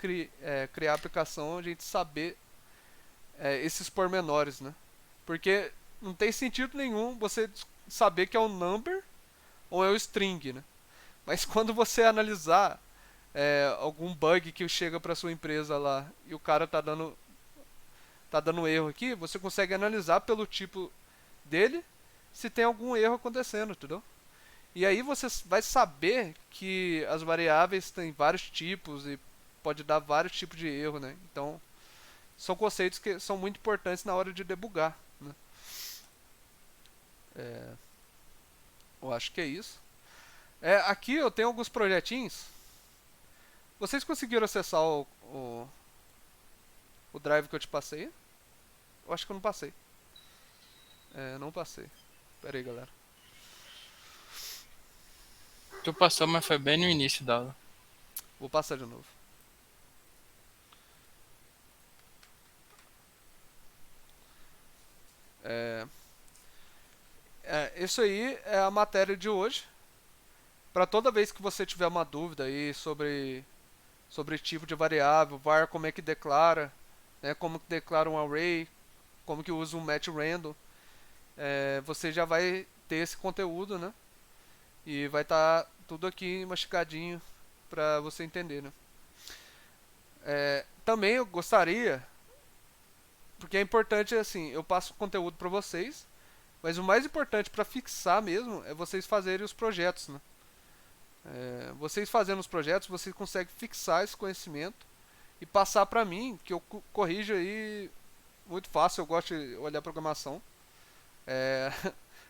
criar a aplicação, a gente saber esses pormenores, né? Porque não tem sentido nenhum você saber que é um number ou é o string, né? Mas quando você analisar algum bug que chega para sua empresa lá e o cara tá dando erro aqui, você consegue analisar pelo tipo dele se tem algum erro acontecendo, entendeu? E aí você vai saber que as variáveis têm vários tipos e pode dar vários tipos de erro, né? Então, são conceitos que são muito importantes na hora de debugar, né? Eu acho que é isso. Aqui eu tenho alguns projetinhos. Vocês conseguiram acessar o drive que eu te passei? Eu acho que eu não passei. Não passei. Pera aí, galera. Tu passou, mas foi bem no início da aula. Vou passar de novo. Isso aí é a matéria de hoje. Para toda vez que você tiver uma dúvida aí sobre tipo de variável, var, como é que declara, né, como que declara um array, como que usa um match random, você já vai ter esse conteúdo, né? E vai estar tudo aqui mastigadinho para você entender, né? Também eu gostaria, porque é importante assim, eu passo conteúdo para vocês, mas o mais importante para fixar mesmo é vocês fazerem os projetos, né? Vocês fazendo os projetos, vocês conseguem fixar esse conhecimento e passar para mim, que eu corrijo aí muito fácil, eu gosto de olhar programação.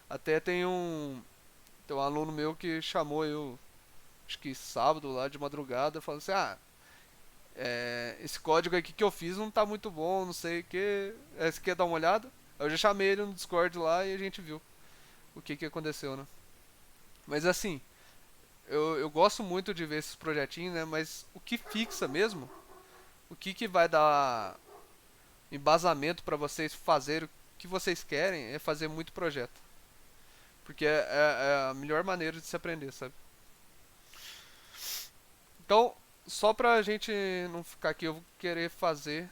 Até tem um aluno meu que chamou eu, acho que sábado lá de madrugada, falando assim, esse código aqui que eu fiz não tá muito bom, não sei o que, você quer dar uma olhada? Eu já chamei ele no Discord lá e a gente viu o que aconteceu, né? Mas assim, eu gosto muito de ver esses projetinhos, né? Mas o que fixa mesmo, o que vai dar embasamento para vocês fazerem o que vocês querem é fazer muito projeto. Porque é a melhor maneira de se aprender, sabe? Então, só pra gente não ficar aqui, eu vou querer fazer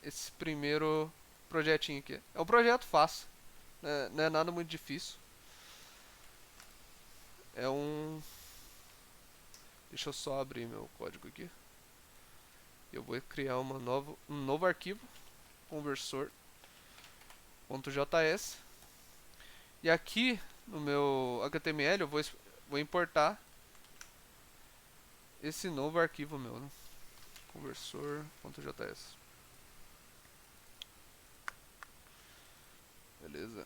esse primeiro projetinho aqui. É um projeto fácil, né? Não é nada muito difícil. Deixa eu só abrir meu código aqui. Eu vou criar um novo arquivo, conversor.js. E aqui no meu HTML eu vou importar esse novo arquivo meu, né? Conversor.js. Beleza.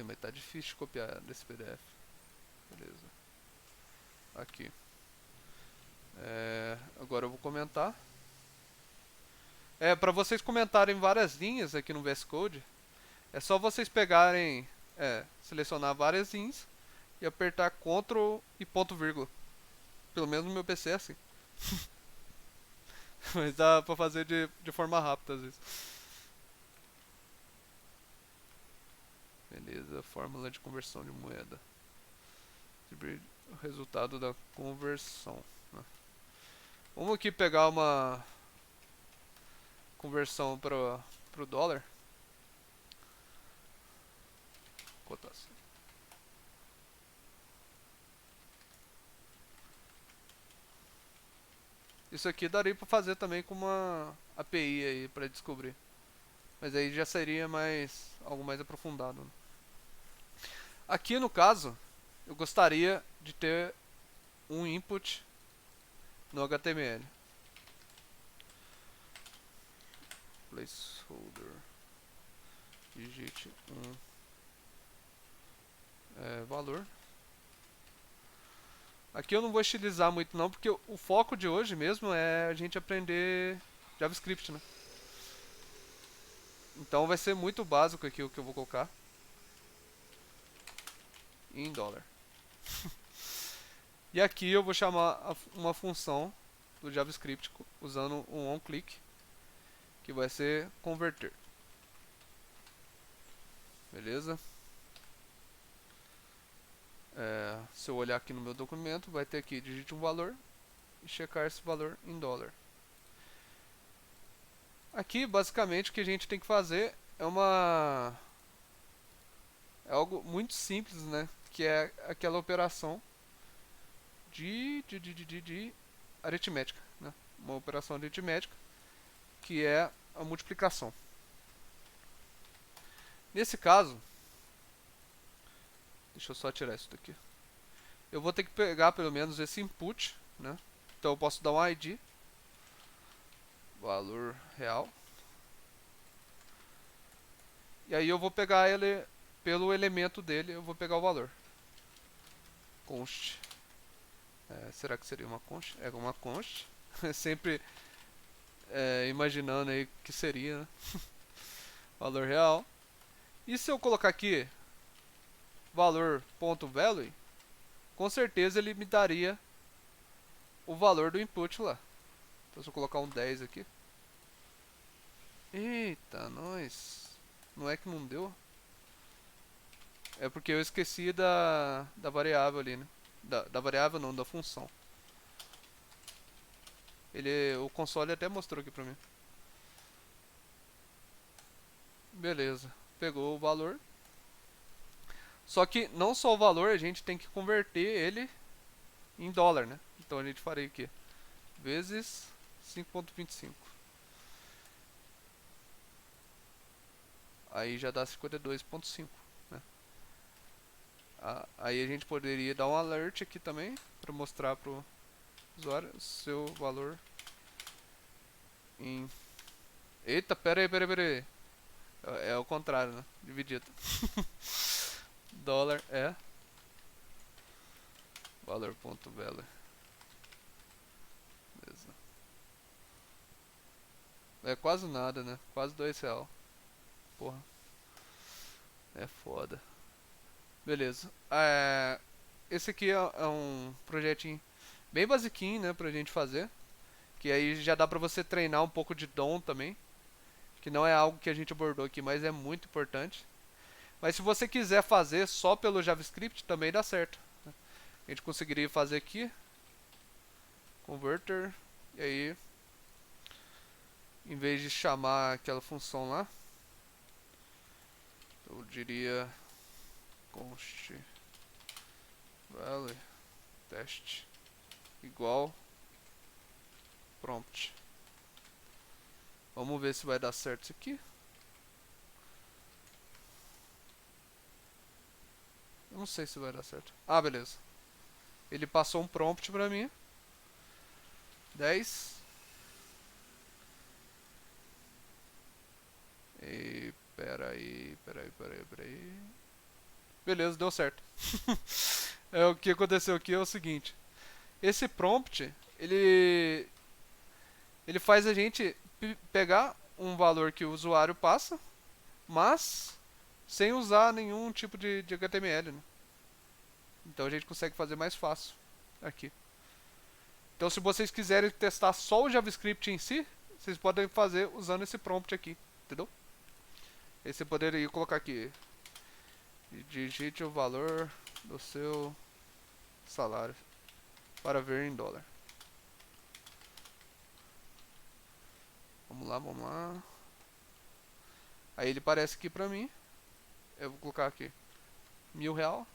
Mas tá difícil de copiar desse PDF. Beleza. Aqui. Agora eu vou comentar. Para vocês comentarem várias linhas aqui no VS Code, é só vocês pegarem, selecionar várias linhas e apertar Ctrl e ponto vírgula. Pelo menos no meu PC é assim. Mas dá pra fazer de forma rápida às vezes. Beleza, fórmula de conversão de moeda. O resultado da conversão. Vamos aqui pegar uma conversão pro dólar. Cotação. Isso aqui daria pra fazer também com uma API aí pra descobrir. Mas aí já seria algo mais aprofundado. Aqui no caso, eu gostaria de ter um input no HTML. Placeholder. Digite valor. Aqui eu não vou estilizar muito não, porque o foco de hoje mesmo é a gente aprender JavaScript, né? Então vai ser muito básico aqui o que eu vou colocar. Em dólar. E aqui eu vou chamar uma função do JavaScript usando um onClick, que vai ser converter. Beleza? Se eu olhar aqui no meu documento, vai ter aqui, digite um valor e checar esse valor em dólar. Aqui, basicamente, o que a gente tem que fazer é algo muito simples, né? Que é aquela operação de aritmética, né? Uma operação aritmética que é a multiplicação. Nesse caso, deixa eu só tirar isso daqui. Eu vou ter que pegar pelo menos esse input, né? Então eu posso dar um ID, valor real. E aí eu vou pegar ele pelo elemento dele eu vou pegar o valor. Const. Será que seria uma const? É uma const. Sempre imaginando aí que seria, né? Valor real. E se eu colocar aqui valor.value, com certeza ele me daria o valor do input lá. Então se eu colocar um 10 aqui. Eita, nós. Não é que não deu? É porque eu esqueci da variável ali, né? Da variável não, da função. O console até mostrou aqui pra mim. Beleza, pegou o valor. Só que não só o valor, a gente tem que converter ele em dólar, né? Então a gente faria aqui vezes 5,25. Aí já dá 52,5, né? Aí a gente poderia dar um alert aqui também para mostrar pro usuário o seu valor em... Eita, pera aí. É o contrário, né? Dividido. Dólar é valor.value. Beleza. É quase nada, né? Quase R$2. Porra. É foda. Beleza. Esse aqui é um projetinho bem basiquinho, né? Pra gente fazer. Que aí já dá pra você treinar um pouco de DOM também. Que não é algo que a gente abordou aqui, mas é muito importante. Mas se você quiser fazer só pelo JavaScript, também dá certo. A gente conseguiria fazer aqui. Converter. E aí, em vez de chamar aquela função lá, eu diria const value test igual prompt. Vamos ver se vai dar certo isso aqui. Eu não sei se vai dar certo. Ah, beleza. Ele passou um prompt pra mim. 10. E peraí. Beleza, deu certo. O que aconteceu aqui é o seguinte. Esse prompt, ele faz a gente pegar um valor que o usuário passa, mas sem usar nenhum tipo de HTML, né? Então a gente consegue fazer mais fácil aqui. Então se vocês quiserem testar só o JavaScript em si, vocês podem fazer usando esse prompt aqui, entendeu? Aí você poderia colocar aqui: digite o valor do seu salário para ver em dólar. Vamos lá. Aí ele aparece aqui pra mim. Eu vou colocar aqui R$1.000.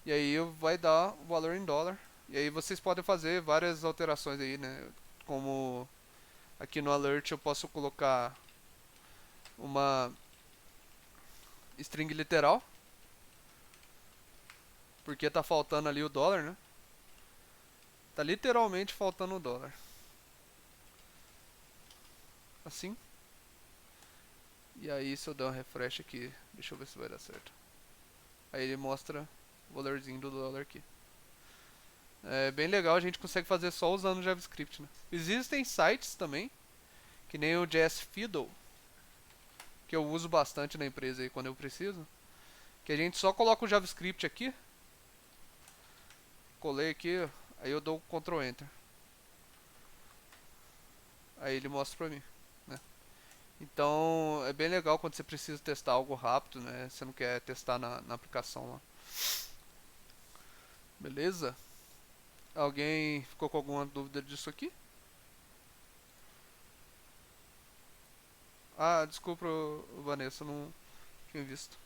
E aí vai dar o valor em dólar. E aí vocês podem fazer várias alterações aí, né? Como aqui no alert eu posso colocar uma string literal, porque tá faltando ali o dólar, né? Tá literalmente faltando o dólar. Assim. E aí se eu der um refresh aqui, deixa eu ver se vai dar certo. Aí ele mostra o valorzinho do dólar aqui. É bem legal, a gente consegue fazer só usando o JavaScript, né? Existem sites também, que nem o JS Fiddle, que eu uso bastante na empresa aí quando eu preciso, que a gente só coloca o JavaScript aqui, colei aqui, aí eu dou Ctrl Enter. Aí ele mostra pra mim, né? Então é bem legal quando você precisa testar algo rápido, né? Você não quer testar na aplicação lá. Beleza? Alguém ficou com alguma dúvida disso aqui? Ah, desculpa, Vanessa, não tinha visto.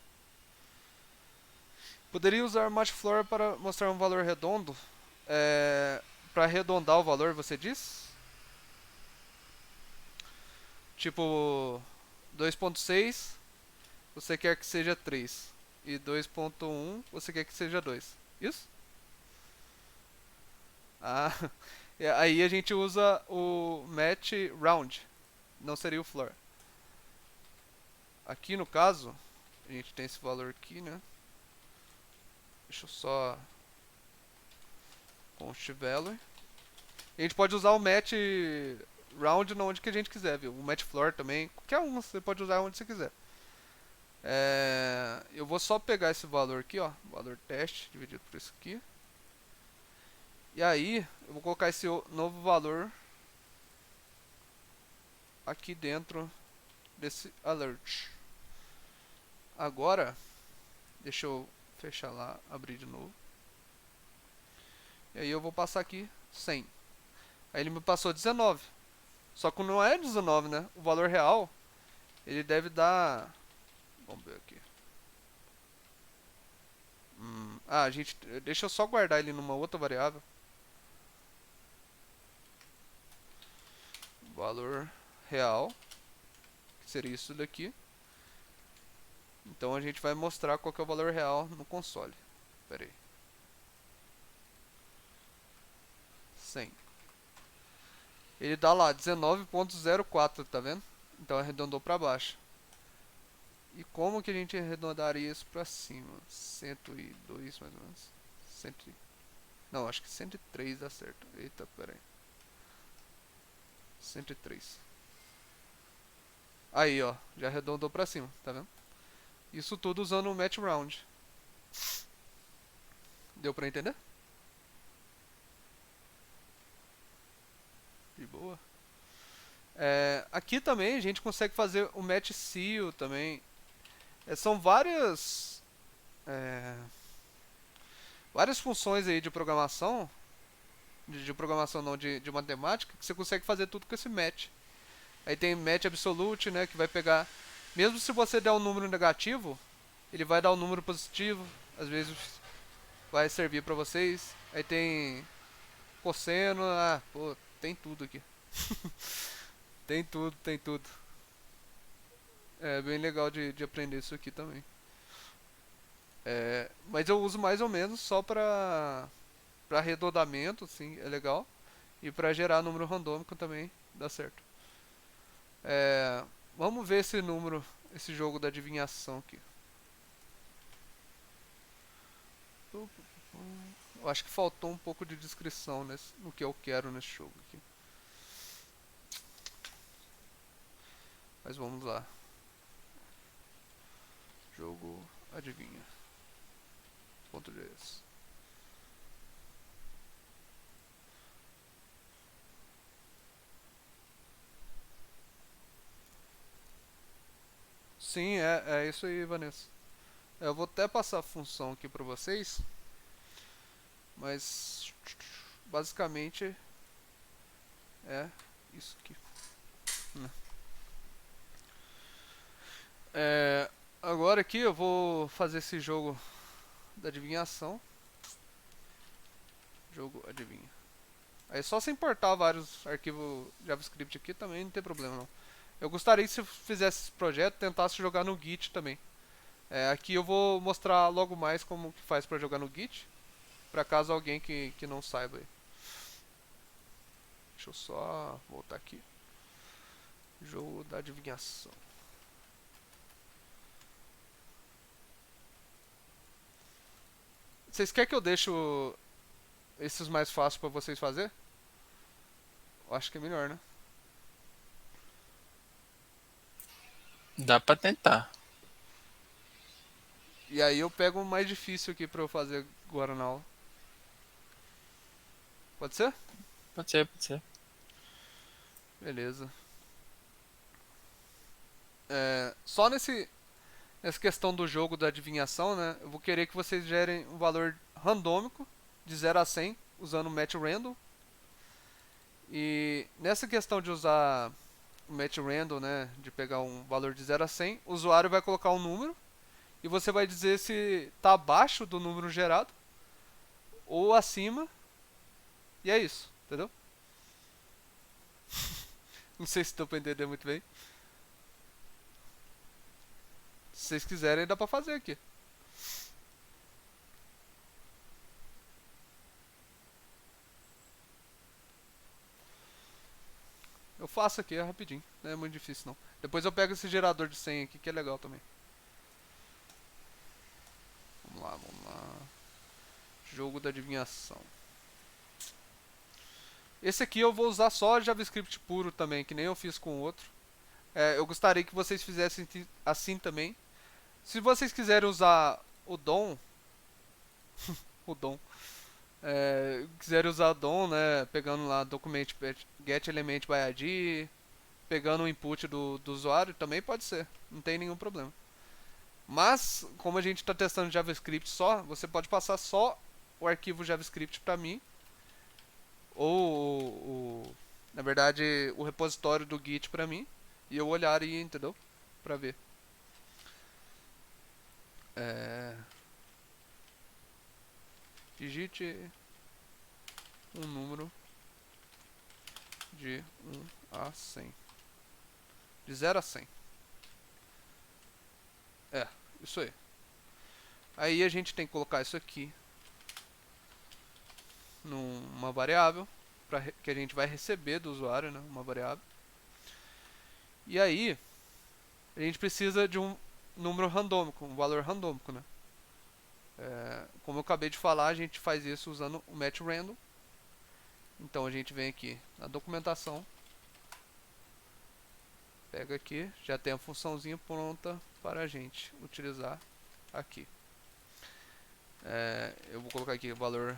Poderia usar Matchflower para mostrar um valor redondo? Para arredondar o valor, você diz? Tipo, 2.6, você quer que seja 3. E 2.1, você quer que seja 2. Isso? Ah, aí a gente usa o match round, não seria o floor. Aqui no caso, a gente tem esse valor aqui, né? Deixa eu só const value. A gente pode usar o match round onde que a gente quiser, viu? O match floor também, qualquer um você pode usar onde você quiser. Eu vou só pegar esse valor aqui, ó, valor teste dividido por isso aqui. E aí, eu vou colocar esse novo valor aqui dentro desse alert. Agora, deixa eu fechar lá, abrir de novo. E aí eu vou passar aqui 100. Aí ele me passou 19. Só que não é 19, né? O valor real, ele deve dar... Vamos ver aqui. Gente, deixa eu só guardar ele numa outra variável. Valor real, que seria isso daqui. Então a gente vai mostrar qual que é o valor real no console. Pera aí. 100. Ele dá lá 19.04, tá vendo? Então arredondou para baixo. E como que a gente arredondaria isso para cima? 102 mais ou menos. 100... Não, acho que 103 dá certo. Eita, pera aí. 103. Aí, ó, já arredondou para cima, tá vendo? Isso tudo usando o match round. Deu pra entender? De boa. Aqui também a gente consegue fazer o match seal também. São várias funções aí de programação, de programação não, de matemática, que você consegue fazer tudo com esse match. Aí tem match absolute, né, que vai pegar, mesmo se você der um número negativo, ele vai dar um número positivo, às vezes vai servir pra vocês. Aí tem cosseno, pô, tem tudo aqui. Tem tudo, tem tudo. É bem legal de aprender isso aqui também. Mas eu uso mais ou menos só pra arredondamento, assim, é legal. E pra gerar número randômico também dá certo. Vamos ver esse número, esse jogo da adivinhação aqui. Eu acho que faltou um pouco de descrição no que eu quero nesse jogo aqui. Mas vamos lá. Jogo adivinha. .js. Sim, é isso aí, Vanessa. Eu vou até passar a função aqui pra vocês. Mas basicamente é isso aqui. Agora aqui eu vou fazer esse jogo da adivinhação. Jogo adivinha. Aí só se importar vários arquivos JavaScript aqui também não tem problema não. Eu gostaria que se eu fizesse esse projeto tentasse jogar no Git também. Aqui eu vou mostrar logo mais como que faz para jogar no Git, para caso alguém que não saiba aí. Deixa eu só voltar aqui. Jogo da adivinhação. Vocês querem que eu deixe esses mais fáceis para vocês fazer? Eu acho que é melhor, né? Dá pra tentar. E aí eu pego o mais difícil aqui pra eu fazer agora na aula. Pode ser? Pode ser, pode ser. Beleza. Só nessa questão do jogo da adivinhação, né? Eu vou querer que vocês gerem um valor randômico de 0 a 100 usando o match random. E nessa questão de usar o match random, né, de pegar um valor de 0 a 100, o usuário vai colocar um número e você vai dizer se está abaixo do número gerado ou acima. E é isso, entendeu? Não sei se deu pra entender muito bem. Se vocês quiserem, dá pra fazer aqui. Eu faço aqui, é rapidinho. Não é muito difícil não. Depois eu pego esse gerador de senha aqui, que é legal também. vamos lá. Jogo da adivinhação. Esse aqui eu vou usar só JavaScript puro também, que nem eu fiz com o outro. Eu gostaria que vocês fizessem assim também. Se vocês quiserem usar o DOM, o DOM, quiserem usar o DOM, né, pegando lá document get element by ID, pegando o input do usuário, também pode ser, não tem nenhum problema. Mas, como a gente está testando JavaScript só, você pode passar só o arquivo JavaScript para mim, ou na verdade o repositório do Git para mim, e eu olhar aí, entendeu? Para ver. Digite um número de 1 a 100. De 0 a 100. Isso aí. Aí a gente tem que colocar isso aqui numa variável que a gente vai receber do usuário, né? Uma variável. E aí a gente precisa de um número randômico, um valor randômico, né? Como eu acabei de falar, a gente faz isso usando o match random. Então a gente vem aqui na documentação, pega aqui, já tem a funçãozinha pronta para a gente utilizar aqui. Eu vou colocar aqui o valor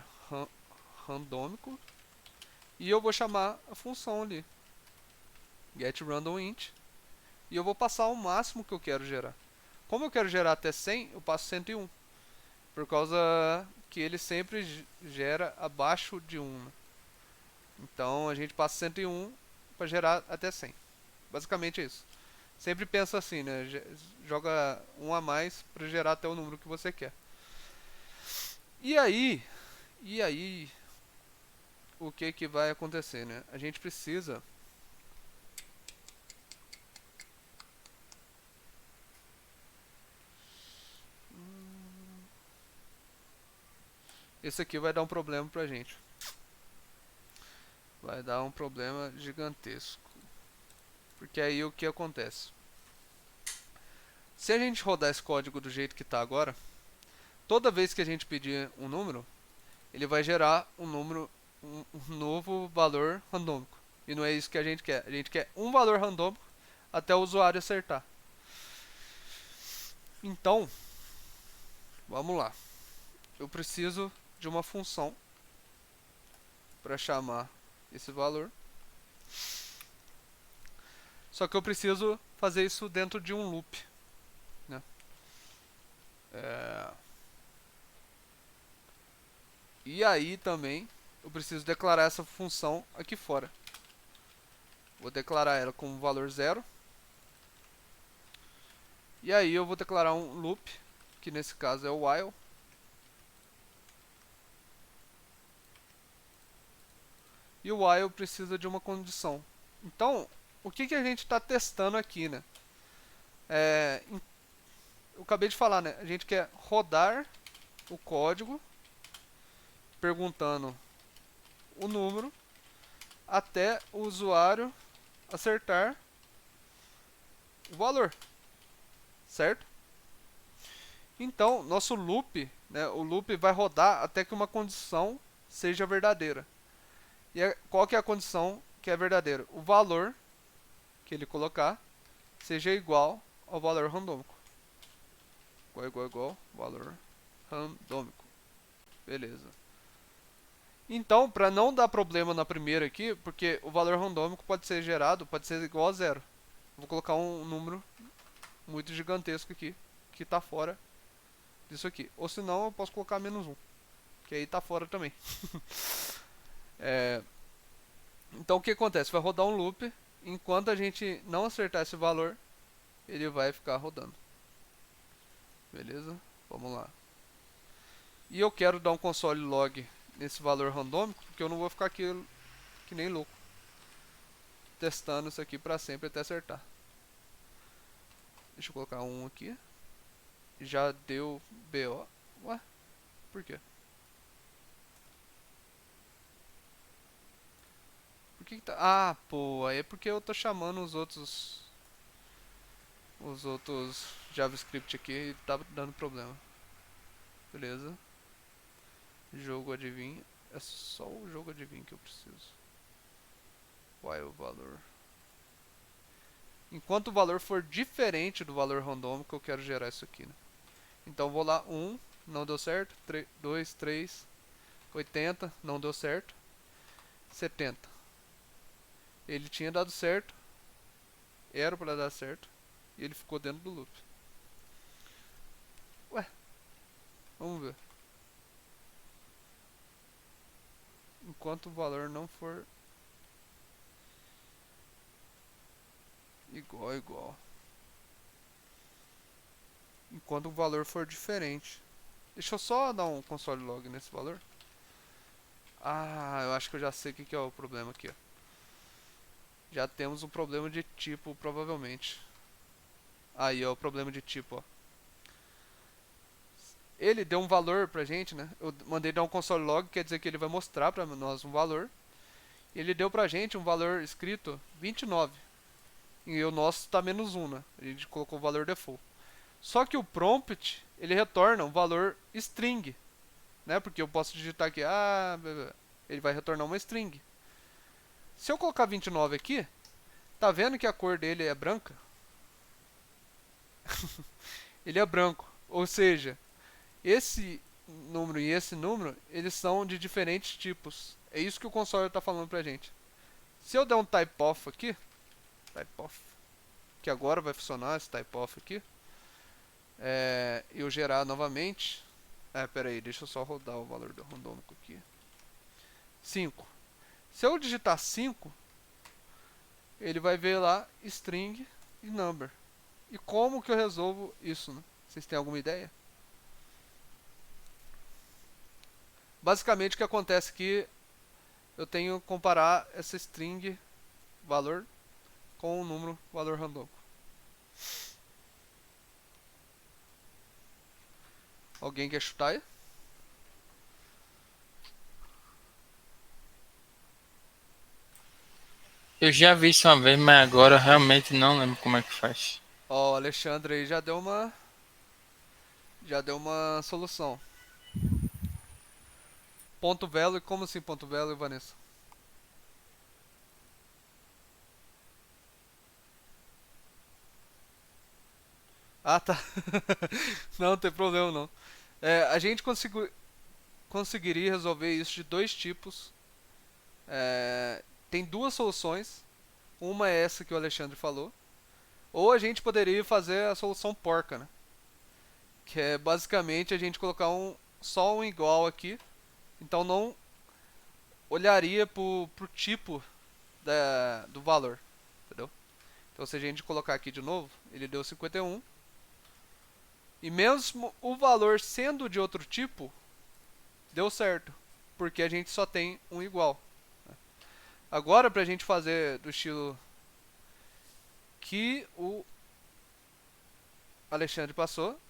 randômico e eu vou chamar a função ali, getRandomInt, e eu vou passar o máximo que eu quero gerar. Como eu quero gerar até 100, eu passo 101, por causa que ele sempre gera abaixo de 1. Né? Então a gente passa 101 para gerar até 100. Basicamente é isso. Sempre pensa assim, né? Joga um a mais para gerar até o número que você quer. E aí, o que vai acontecer, né? A gente precisa esse aqui vai dar um problema pra gente. Vai dar um problema gigantesco. Porque aí o que acontece? Se a gente rodar esse código do jeito que está agora, toda vez que a gente pedir um número, ele vai gerar um número, um novo valor randômico. E não é isso que a gente quer. A gente quer um valor randômico até o usuário acertar. Então, vamos lá. Eu preciso de uma função para chamar esse valor. Só que eu preciso fazer isso dentro de um loop. Né? E aí também eu preciso declarar essa função aqui fora. Vou declarar ela como valor 0. E aí eu vou declarar um loop, que nesse caso é o while. E o while precisa de uma condição. Então, o que a gente está testando aqui, né? Eu acabei de falar, né? A gente quer rodar o código perguntando o número até o usuário acertar o valor, certo? Então, nosso loop, né, o loop vai rodar até que uma condição seja verdadeira. E qual que é a condição que é verdadeira? O valor que ele colocar seja igual ao valor randômico. Igual, valor randômico. Beleza. Então, para não dar problema na primeira aqui, porque o valor randômico pode ser gerado, pode ser igual a 0. Vou colocar um número muito gigantesco aqui, que está fora disso aqui. Ou senão eu posso colocar -1, que aí está fora também. Então o que acontece? Vai rodar um loop, enquanto a gente não acertar esse valor, ele vai ficar rodando. Beleza? Vamos lá. E eu quero dar um console log nesse valor randômico, porque eu não vou ficar aqui que nem louco testando isso aqui para sempre até acertar. Deixa eu colocar um aqui. Já deu BO. Ué? Por quê? Por que tá... Ah, pô, aí é porque eu tô chamando os outros JavaScript aqui e tá dando problema. Beleza. Jogo adivinha. É só o jogo adivinha que eu preciso. Qual é o valor? Enquanto o valor for diferente do valor randômico, eu quero gerar isso aqui, né? Então vou lá, 1, não deu certo. 2, 3, 80, não deu certo. 70. Ele tinha dado certo. Era para dar certo. E ele ficou dentro do loop. Ué, vamos ver. Enquanto o valor não for igual. Enquanto o valor for diferente. Deixa eu só dar um console log nesse valor. Ah, eu acho que eu já sei o que é o problema aqui, ó. Já temos um problema de tipo, provavelmente. Aí, ó, o problema de tipo, ó. Ele deu um valor pra gente, né? Eu mandei dar um console log, quer dizer que ele vai mostrar pra nós um valor. Ele deu pra gente um valor escrito 29. E o nosso tá menos 1, né? A gente colocou o valor default. Só que o prompt, ele retorna um valor string, né? Porque eu posso digitar aqui, ele vai retornar uma string. Se eu colocar 29 aqui, tá vendo que a cor dele é branca? Ele é branco, ou seja, esse número e esse número, eles são de diferentes tipos. É isso que o console está falando pra gente. Se eu der um typeof aqui, typeof, que agora vai funcionar esse typeof aqui, eu gerar novamente. Pera aí, deixa eu só rodar o valor do randômico aqui. 5. Se eu digitar 5, ele vai ver lá string e number. E como que eu resolvo isso, né? Vocês têm alguma ideia? Basicamente o que acontece aqui, eu tenho que comparar essa string valor com o número valor randômico. Alguém quer chutar aí? Eu já vi isso uma vez, mas agora eu realmente não lembro como é que faz. Ó, o Alexandre aí já deu uma solução. Ponto value, como assim ponto value, Vanessa? Ah, tá. Não tem problema não. A gente conseguiria resolver isso de dois tipos. Tem duas soluções. Uma é essa que o Alexandre falou. Ou a gente poderia fazer a solução porca, né? Que é basicamente a gente colocar só um igual aqui. Então não olharia pro tipo do valor. Entendeu? Então se a gente colocar aqui de novo, ele deu 51. E mesmo o valor sendo de outro tipo, deu certo. Porque a gente só tem um igual. Agora pra gente fazer do estilo que o Alexandre passou,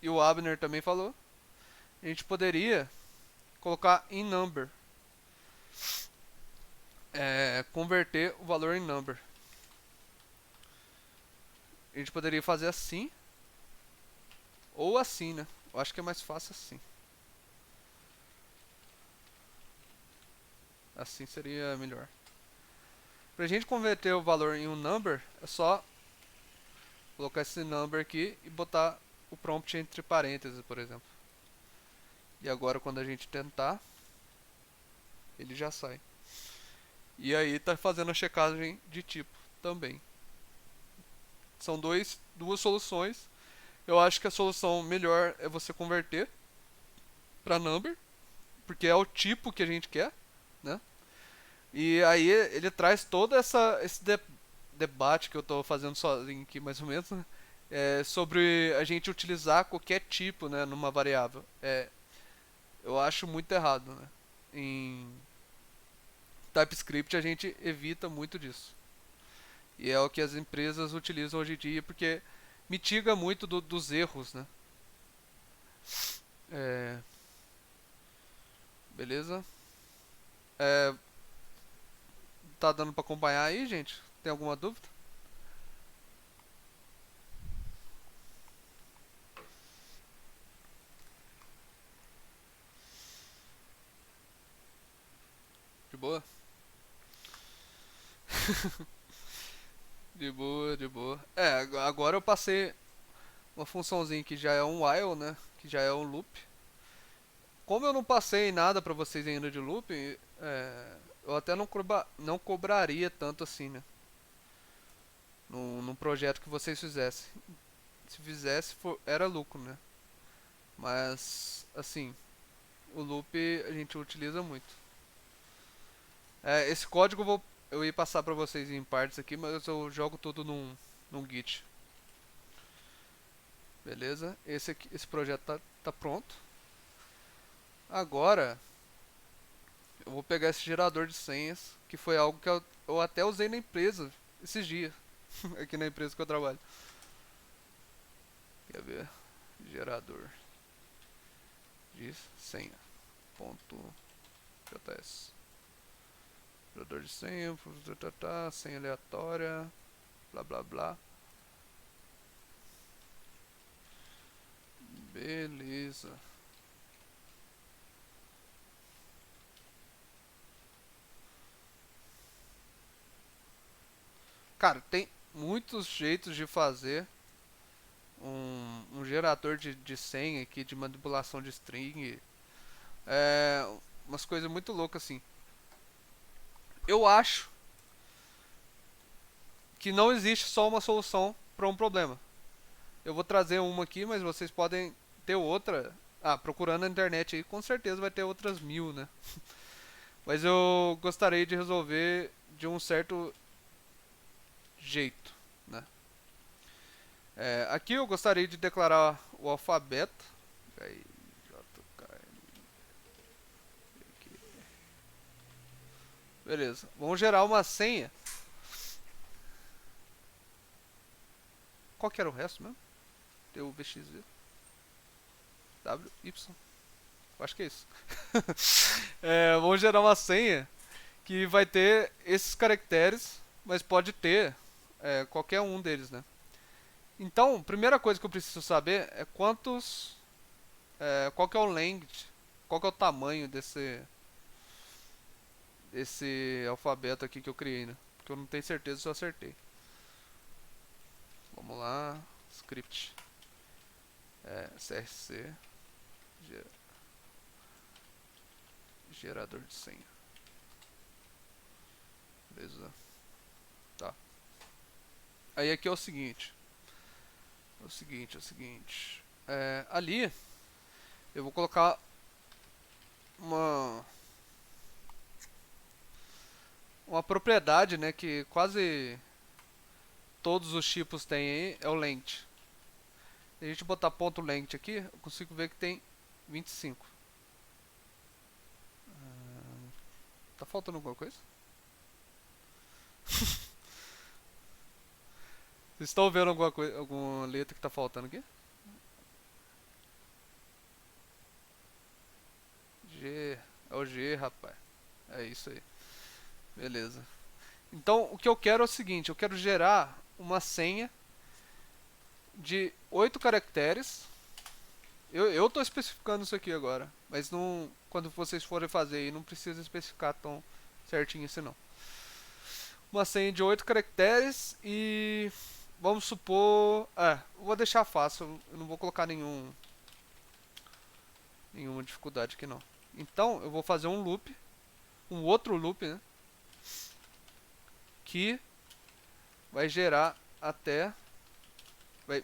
e o Abner também falou, a gente poderia colocar em number. Converter o valor em number. A gente poderia fazer assim, ou assim, né? Eu acho que é mais fácil assim. Assim seria melhor. Pra gente converter o valor em um number, é só colocar esse number aqui e botar o prompt entre parênteses, por exemplo. E agora quando a gente tentar, ele já sai. E aí tá fazendo a checagem de tipo também. São duas soluções. Eu acho que a solução melhor é você converter para number, porque é o tipo que a gente quer, né? E aí ele traz todo esse debate que eu estou fazendo sozinho aqui, mais ou menos, né? Sobre a gente utilizar qualquer tipo, né, numa variável. Eu acho muito errado, né? Em TypeScript a gente evita muito disso. E é o que as empresas utilizam hoje em dia, porque mitiga muito dos erros, né? Beleza? Tá dando pra acompanhar aí, gente? Tem alguma dúvida? De boa? De boa, de boa. É, agora eu passei uma funçãozinha que já é um while, né? Que já é um loop. Como eu não passei nada pra vocês ainda de loop, eu até não cobraria tanto assim, né? Num projeto que vocês fizessem. Se fizesse, era lucro, né? Mas, assim, o loop a gente utiliza muito. Esse código eu ia passar pra vocês em partes aqui, mas eu jogo tudo num Git. Beleza? Esse projeto tá pronto. Agora, eu vou pegar esse gerador de senhas, que foi algo que eu até usei na empresa esses dias. Aqui na empresa que eu trabalho. Quer ver? Gerador de senha. Ponto .js. Gerador de senha, senha aleatória, blá blá blá. Beleza. Cara, tem muitos jeitos de fazer um gerador de senha aqui, de manipulação de string. É, umas coisas muito loucas assim. Eu acho que não existe só uma solução para um problema. Eu vou trazer uma aqui, mas vocês podem ter outra. Ah, procurando na internet aí, com certeza vai ter outras 1000, né? Mas eu gostaria de resolver de um certo jeito, né? Aqui eu gostaria de declarar o alfabeto. Beleza, vamos gerar uma senha. Qual que era o resto mesmo? TUVXV WY. Eu acho que é isso. Vamos gerar uma senha que vai ter esses caracteres, mas pode ter qualquer um deles, né? Então, primeira coisa que eu preciso saber é qual que é o length, qual que é o tamanho desse alfabeto aqui que eu criei, né? Porque eu não tenho certeza se eu acertei. Vamos lá, script, CRC, gerador de senha. Beleza. Tá. Aí aqui é o seguinte. Ali eu vou colocar uma propriedade, né, que quase todos os tipos têm aí, é o length. Se a gente botar ponto length aqui, eu consigo ver que tem 25. Tá faltando alguma coisa? Vocês estão vendo alguma letra que tá faltando aqui? G. É o G, rapaz. É isso aí. Beleza. Então, o que eu quero é o seguinte. Eu quero gerar uma senha de 8 caracteres. Eu tô especificando isso aqui agora. Mas não, quando vocês forem fazer aí, não precisa especificar tão certinho assim não. Uma senha de 8 caracteres e... Vamos supor... vou deixar fácil. Eu não vou colocar nenhuma dificuldade aqui não. Então, eu vou fazer um loop. Um outro loop, né? Que vai gerar até...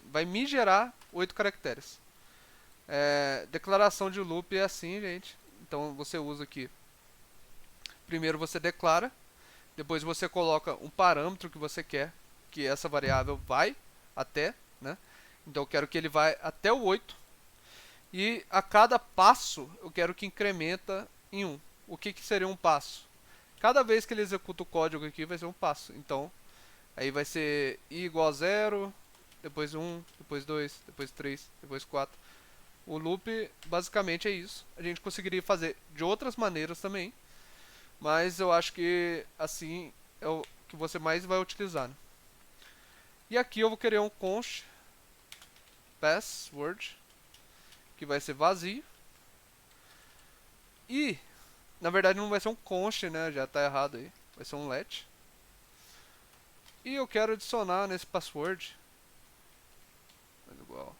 Vai me gerar 8 caracteres. Declaração de loop é assim, gente. Então, você usa aqui. Primeiro você declara. Depois você coloca um parâmetro que você quer que essa variável vai até, né? Então eu quero que ele vai até o 8. E a cada passo eu quero que incrementa em 1. O que seria um passo? Cada vez que ele executa o código aqui vai ser um passo. Então, aí vai ser i igual a 0, depois 1, depois 2, depois 3, depois 4. O loop basicamente é isso. A gente conseguiria fazer de outras maneiras também. Mas eu acho que assim é o que você mais vai utilizar, né? E aqui eu vou querer um const password, que vai ser vazio. E Na verdade não vai ser um const, né? Já tá errado aí. Vai ser um let. E eu quero adicionar nesse password igual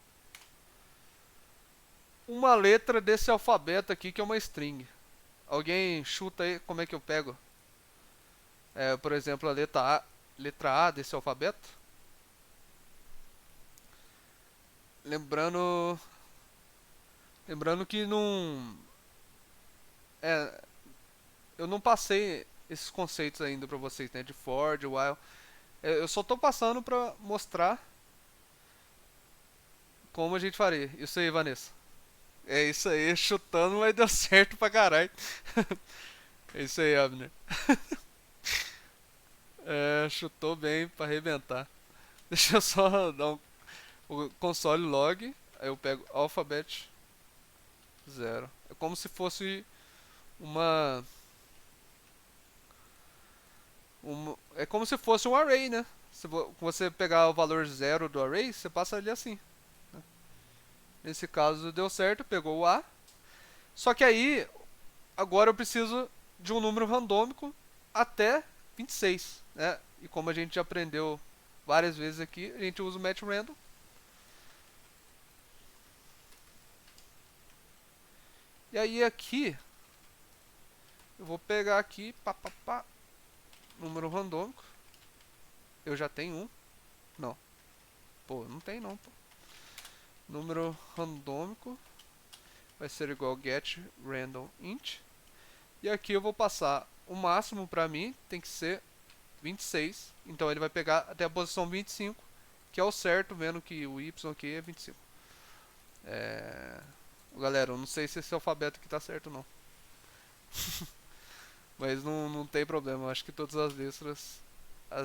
uma letra desse alfabeto aqui que é uma string. Alguém chuta aí como é que eu pego? Por exemplo, a letra A desse alfabeto. Lembrando que não eu não passei esses conceitos ainda pra vocês, né, de for, de while. Eu só tô passando pra mostrar como a gente faria. Isso aí, Vanessa. É isso aí, chutando, mas deu certo pra caralho. É isso aí, Abner. Chutou bem pra arrebentar. Deixa eu só dar o console log. Aí eu pego alphabet 0. É como se fosse uma. É como se fosse um array, né? Se você pegar o valor 0 do array, você passa ele assim. Nesse caso deu certo, pegou o A. Só que aí, agora eu preciso de um número randômico até 26, né? E como a gente já aprendeu várias vezes aqui, a gente usa o match random. E aí aqui, eu vou pegar aqui, número randômico. Eu já tenho um. Não. Pô, não tem não, pô. Número randômico vai ser igual get random int. E aqui eu vou passar o máximo pra mim, tem que ser 26. Então ele vai pegar até a posição 25, que é o certo, vendo que o y aqui é 25. Galera, eu não sei se esse alfabeto aqui tá certo não. Mas não tem problema, eu acho que todas as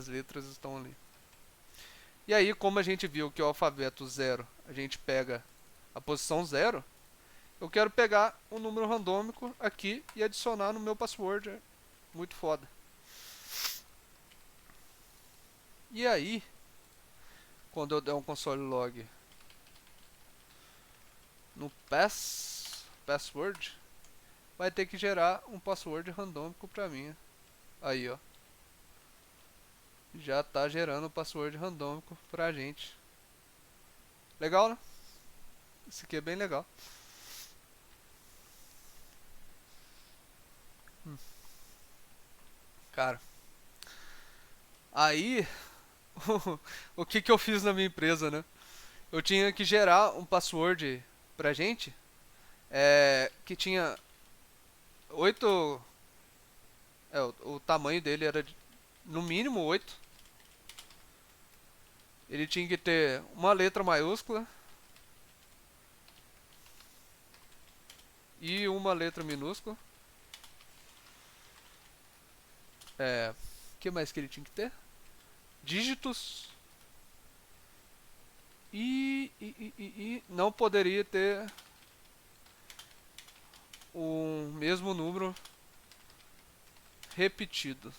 letras estão ali. E aí, como a gente viu que o alfabeto 0, a gente pega a posição 0, eu quero pegar um número randômico aqui e adicionar no meu password. É muito foda. E aí, quando eu der um console log no password, vai ter que gerar um password randômico pra mim. Aí, ó. Já tá gerando um password randômico pra gente. Legal, né? Isso aqui é bem legal. Cara, aí o que eu fiz na minha empresa, né? Eu tinha que gerar um password pra gente que tinha 8. O tamanho dele era no mínimo 8. Ele tinha que ter uma letra maiúscula e uma letra minúscula. O que mais que ele tinha que ter? Dígitos. E não poderia ter o mesmo número repetido.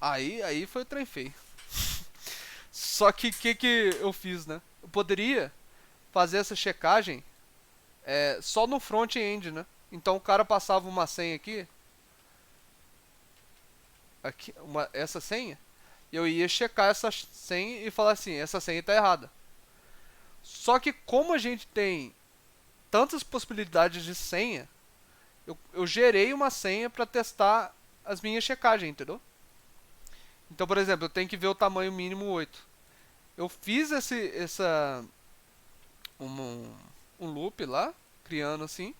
Aí foi o trem feio. Só que eu fiz, né? Eu poderia fazer essa checagem só no front-end, né? Então o cara passava uma senha aqui, essa senha, eu ia checar essa senha e falar assim, essa senha está errada. Só que como a gente tem tantas possibilidades de senha, eu gerei uma senha para testar as minhas checagens, entendeu? Então, por exemplo, eu tenho que ver o tamanho mínimo 8. Eu fiz um loop lá, criando assim,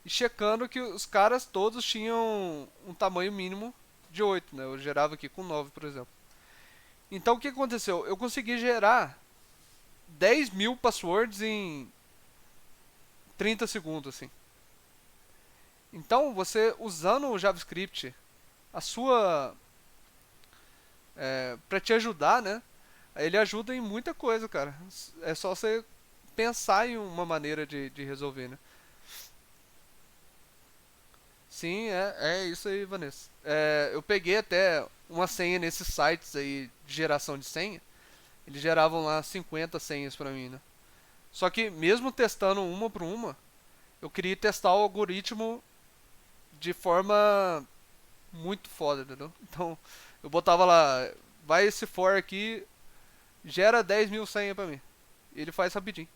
e checando que os caras todos tinham um tamanho mínimo de 8, né? Eu gerava aqui com 9, por exemplo. Então, o que aconteceu? Eu consegui gerar 10.000 passwords em 30 segundos, assim. Então, você usando o JavaScript, a sua... para te ajudar, né? Ele ajuda em muita coisa, cara. É só você pensar em uma maneira de resolver, né? Sim, é isso aí, Vanessa. Eu peguei até uma senha nesses sites aí de geração de senha. Eles geravam lá 50 senhas pra mim, né? Só que mesmo testando uma por uma, eu queria testar o algoritmo de forma muito foda, entendeu? Então, eu botava lá, vai esse for aqui, gera 10.000 senha pra mim. Ele faz rapidinho.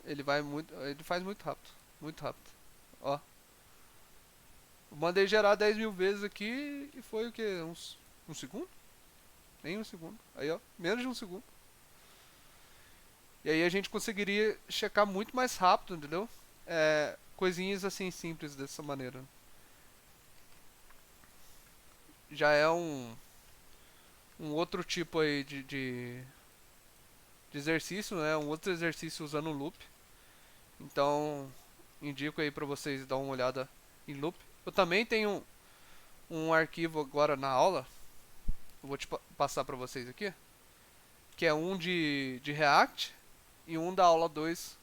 Ele faz muito rápido, muito rápido. Ó, eu mandei gerar 10.000 vezes aqui e foi o que? Um segundo? Nem um segundo. Aí, ó, menos de um segundo. E aí a gente conseguiria checar muito mais rápido, entendeu? Coisinhas assim simples dessa maneira. Já é um outro tipo aí de exercício, né? Um outro exercício usando o loop. Então, indico aí pra vocês dar uma olhada em loop. Eu também tenho um arquivo agora na aula. Eu vou te passar pra vocês aqui. Que é um de React e um da aula 2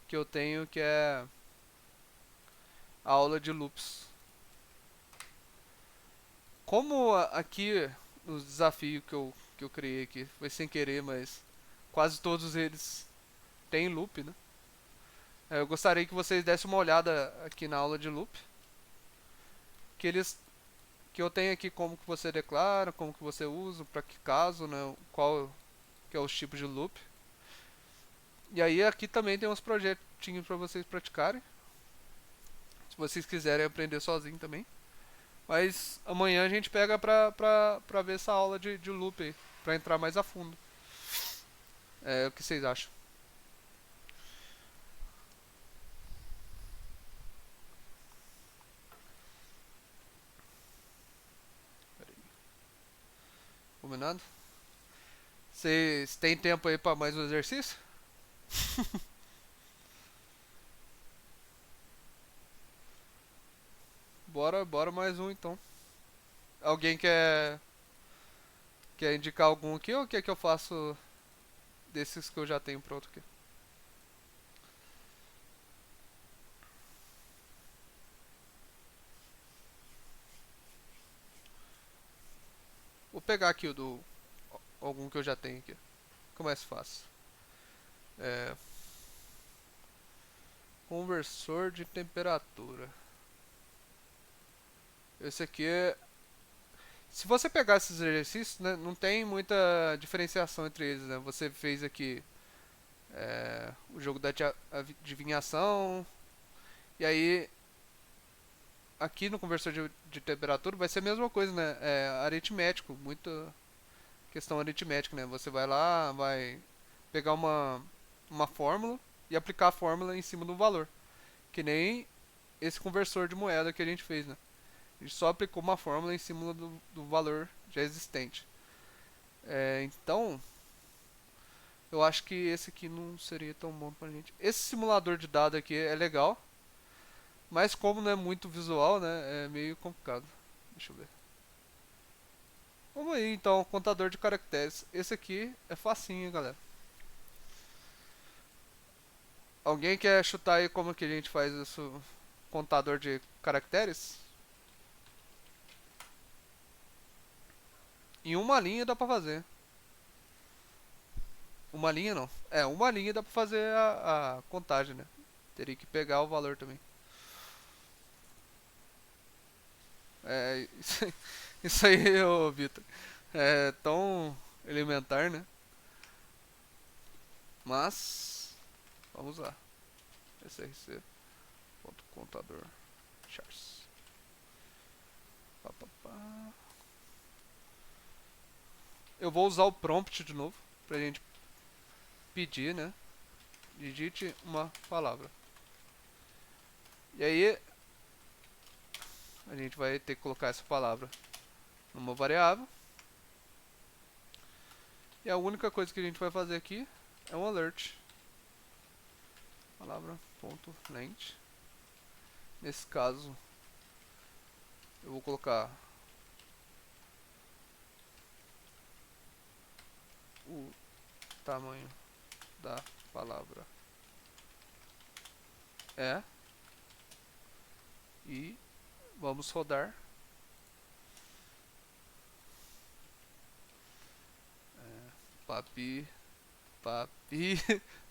que eu tenho, que é a aula de loops. Como aqui os desafios que eu criei aqui foi sem querer, mas quase todos eles têm loop, né? Eu gostaria que vocês dessem uma olhada aqui na aula de loop, que eles que eu tenho aqui como que você declara, como que você usa, para que caso, né? Qual que é os tipos de loop. E aí aqui também tem uns projetinhos para vocês praticarem, se vocês quiserem aprender sozinho também. Mas amanhã a gente pega pra ver essa aula de loop aí, pra entrar mais a fundo. O que vocês acham? Combinado? Vocês têm tempo aí pra mais um exercício? Bora mais um então. Alguém quer indicar algum aqui ou quer que eu faça desses que eu já tenho pronto aqui? Vou pegar aqui o do algum que eu já tenho aqui. Começa fácil. É, conversor de temperatura. Esse aqui é. Se você pegar esses exercícios, né, não tem muita diferenciação entre eles, né? Você fez aqui o jogo da adivinhação, e aí aqui no conversor de temperatura vai ser a mesma coisa, né? Aritmético, muita questão aritmética, né? Você vai lá, vai pegar uma fórmula e aplicar a fórmula em cima do valor, que nem esse conversor de moeda que a gente fez, né? A gente só aplicou uma fórmula em cima do valor já existente. Então, eu acho que esse aqui não seria tão bom pra gente. Esse simulador de dados aqui é legal, mas como não é muito visual, né, é meio complicado. Deixa eu ver. Vamos aí então, contador de caracteres. Esse aqui é facinho, galera. Alguém quer chutar aí como que a gente faz isso? Contador de caracteres? Em uma linha dá pra fazer. Uma linha não. Uma linha dá pra fazer a contagem, né? Teria que pegar o valor também. Isso, isso aí, ô Vitor. É tão elementar, né? Mas, vamos lá. src.contador chars. Pá, pá, pá. Eu vou usar o prompt de novo pra gente pedir, né? Digite uma palavra. E aí a gente vai ter que colocar essa palavra numa variável. E a única coisa que a gente vai fazer aqui é um alert. Palavra.length. Nesse caso, eu vou colocar o tamanho da palavra e vamos rodar. Papi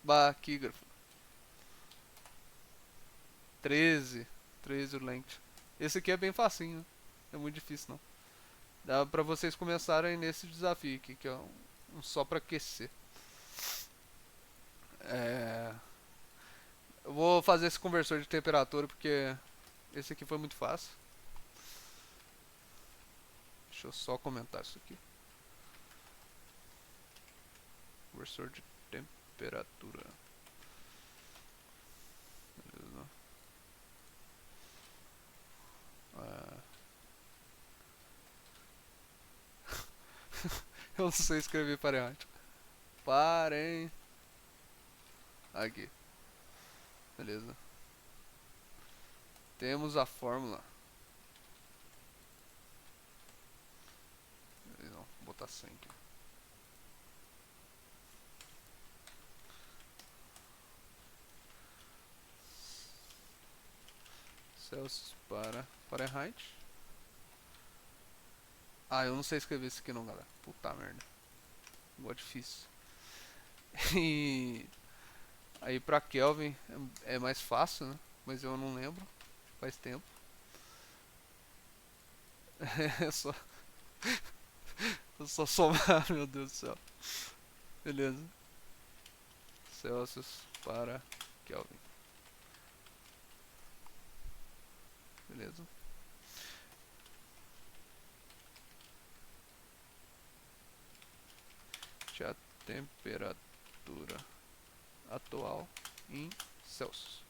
baquígrafo. 13. 13 o length. Esse aqui é bem facinho, né? Não é muito difícil não. Dá pra vocês começarem nesse desafio aqui, que é um só pra aquecer. Eu vou fazer esse conversor de temperatura porque esse aqui foi muito fácil. Deixa eu só comentar isso aqui. Conversor de temperatura. Beleza. Eu não sei escrever Fahrenheit. Parem. Aqui. Beleza. Temos a fórmula. Não, vou botar 100 aqui. Celsius para Fahrenheit. Ah, eu não sei escrever isso aqui não, galera. Puta merda. Igual difícil. E aí pra Kelvin é mais fácil, né? Mas eu não lembro. Faz tempo. É só. Eu só somar, meu Deus do céu. Beleza. Celsius para Kelvin. Beleza. A temperatura atual em Celsius.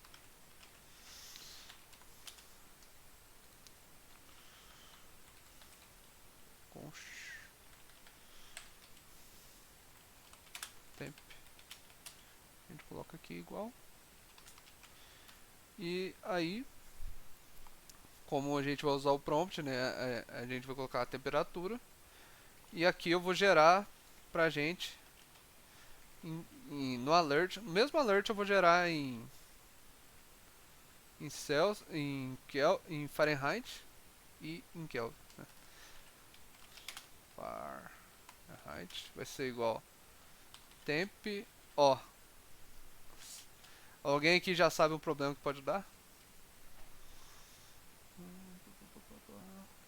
Temp. A gente coloca aqui igual. E aí, como a gente vai usar o prompt, né? A gente vai colocar a temperatura. E aqui eu vou gerar pra gente no alert. No mesmo alert eu vou gerar em Celsius, em Fahrenheit e em Kelvin. Né? Fahrenheit vai ser igual temp. Ó. Alguém aqui já sabe um problema que pode dar?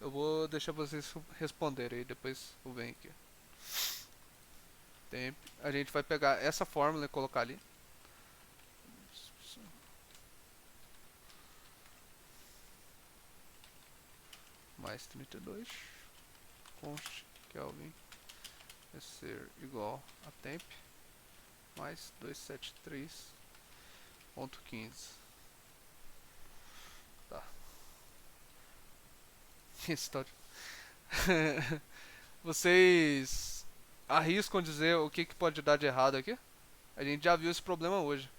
Eu vou deixar vocês responderem aí, depois eu venho aqui. Temp. A gente vai pegar essa fórmula e colocar ali. Mais 32. Const Kelvin vai ser igual a temp mais 273.15. Tá. Vocês arriscam dizer o que pode dar de errado aqui? A gente já viu esse problema hoje.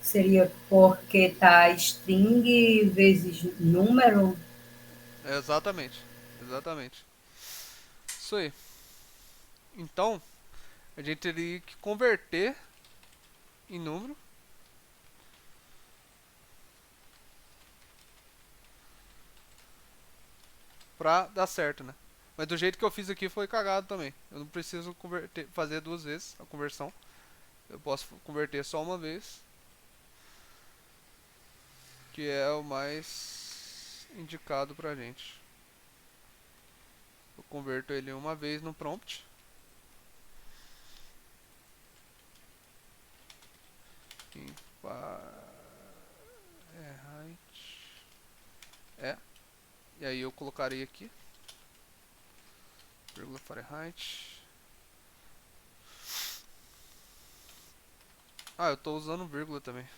Seria porque tá string vezes número? Exatamente. Exatamente. Isso aí. Então, a gente teria que converter em número. Pra dar certo, né? Mas do jeito que eu fiz aqui foi cagado também. Eu não preciso fazer duas vezes a conversão. Eu posso converter só uma vez. Que é o mais indicado pra gente. Eu converto ele uma vez no prompt. Em Fahrenheit. E aí eu colocarei aqui. Vírgula Fahrenheit. Ah, eu tô usando vírgula também.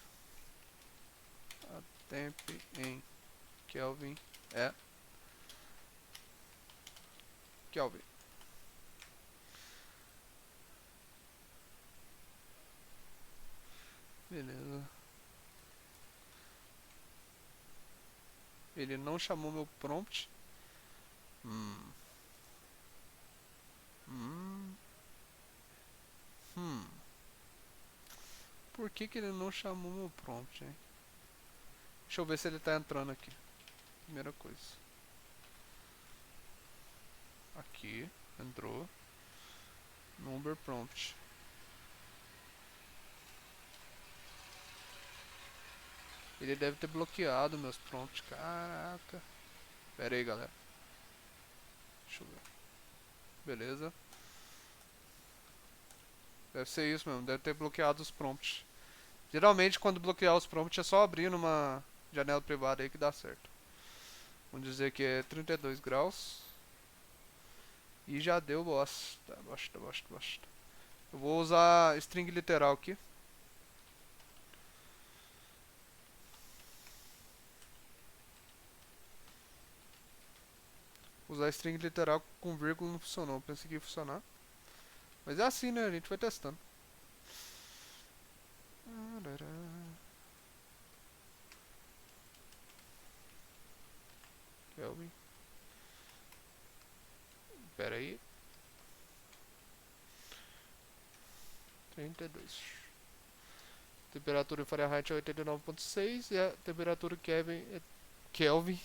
A temp em Kelvin é Kelvin. Beleza. Ele não chamou meu prompt. Por que ele não chamou meu prompt, hein? Deixa eu ver se ele tá entrando aqui. Primeira coisa. Aqui, entrou. Number prompt. Ele deve ter bloqueado meus prompts. Caraca. Pera aí, galera. Deixa eu ver. Beleza. Deve ser isso mesmo. Deve ter bloqueado os prompts. Geralmente, quando bloquear os prompts, é só abrir numa janela privada aí que dá certo. Vamos dizer que é 32 graus. E já deu bosta. Bosta. Eu vou usar string literal aqui. Usar string literal com vírgula não funcionou. Pensei que ia funcionar. Mas é assim, né? A gente vai testando. Kelvin. Pera aí. 32. Temperatura em Fahrenheit é 89.6 e a temperatura Kelvin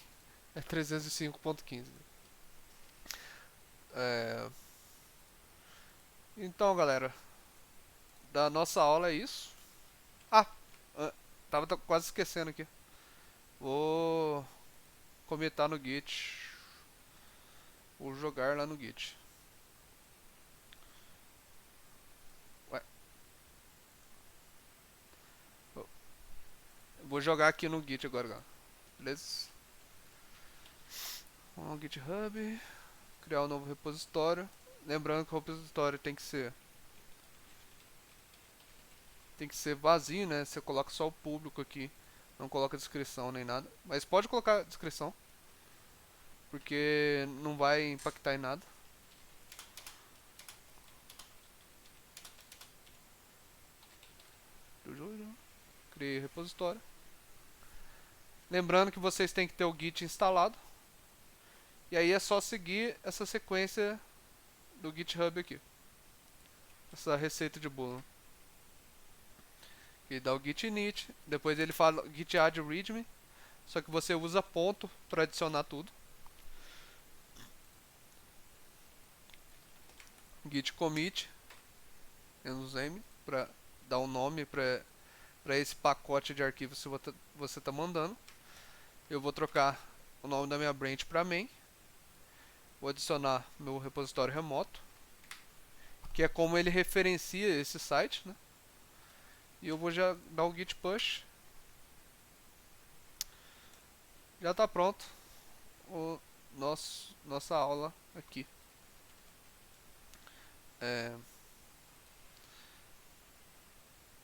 é 305.15. Então, galera, da nossa aula é isso. Tava quase esquecendo aqui. Vou comentar no Git. Vou jogar lá no Git. Ué. Vou jogar aqui no Git agora, galera. Beleza? Vamos no GitHub. Criar um novo repositório. Lembrando que o repositório tem que ser vazio, né? Você coloca só o público aqui. Não coloca descrição nem nada. Mas pode colocar descrição. Porque não vai impactar em nada. Criei repositório. Lembrando que vocês têm que ter o Git instalado. E aí é só seguir essa sequência do GitHub aqui. Essa receita de bolo. Ele dá o git init, depois ele fala git add readme, só que você usa ponto para adicionar tudo. Git commit -m para dar um nome para esse pacote de arquivos que você está mandando. Eu vou trocar o nome da minha branch para main. Vou adicionar meu repositório remoto, que é como ele referencia esse site, né? E eu vou já dar o git push. Já está pronto nossa aula aqui.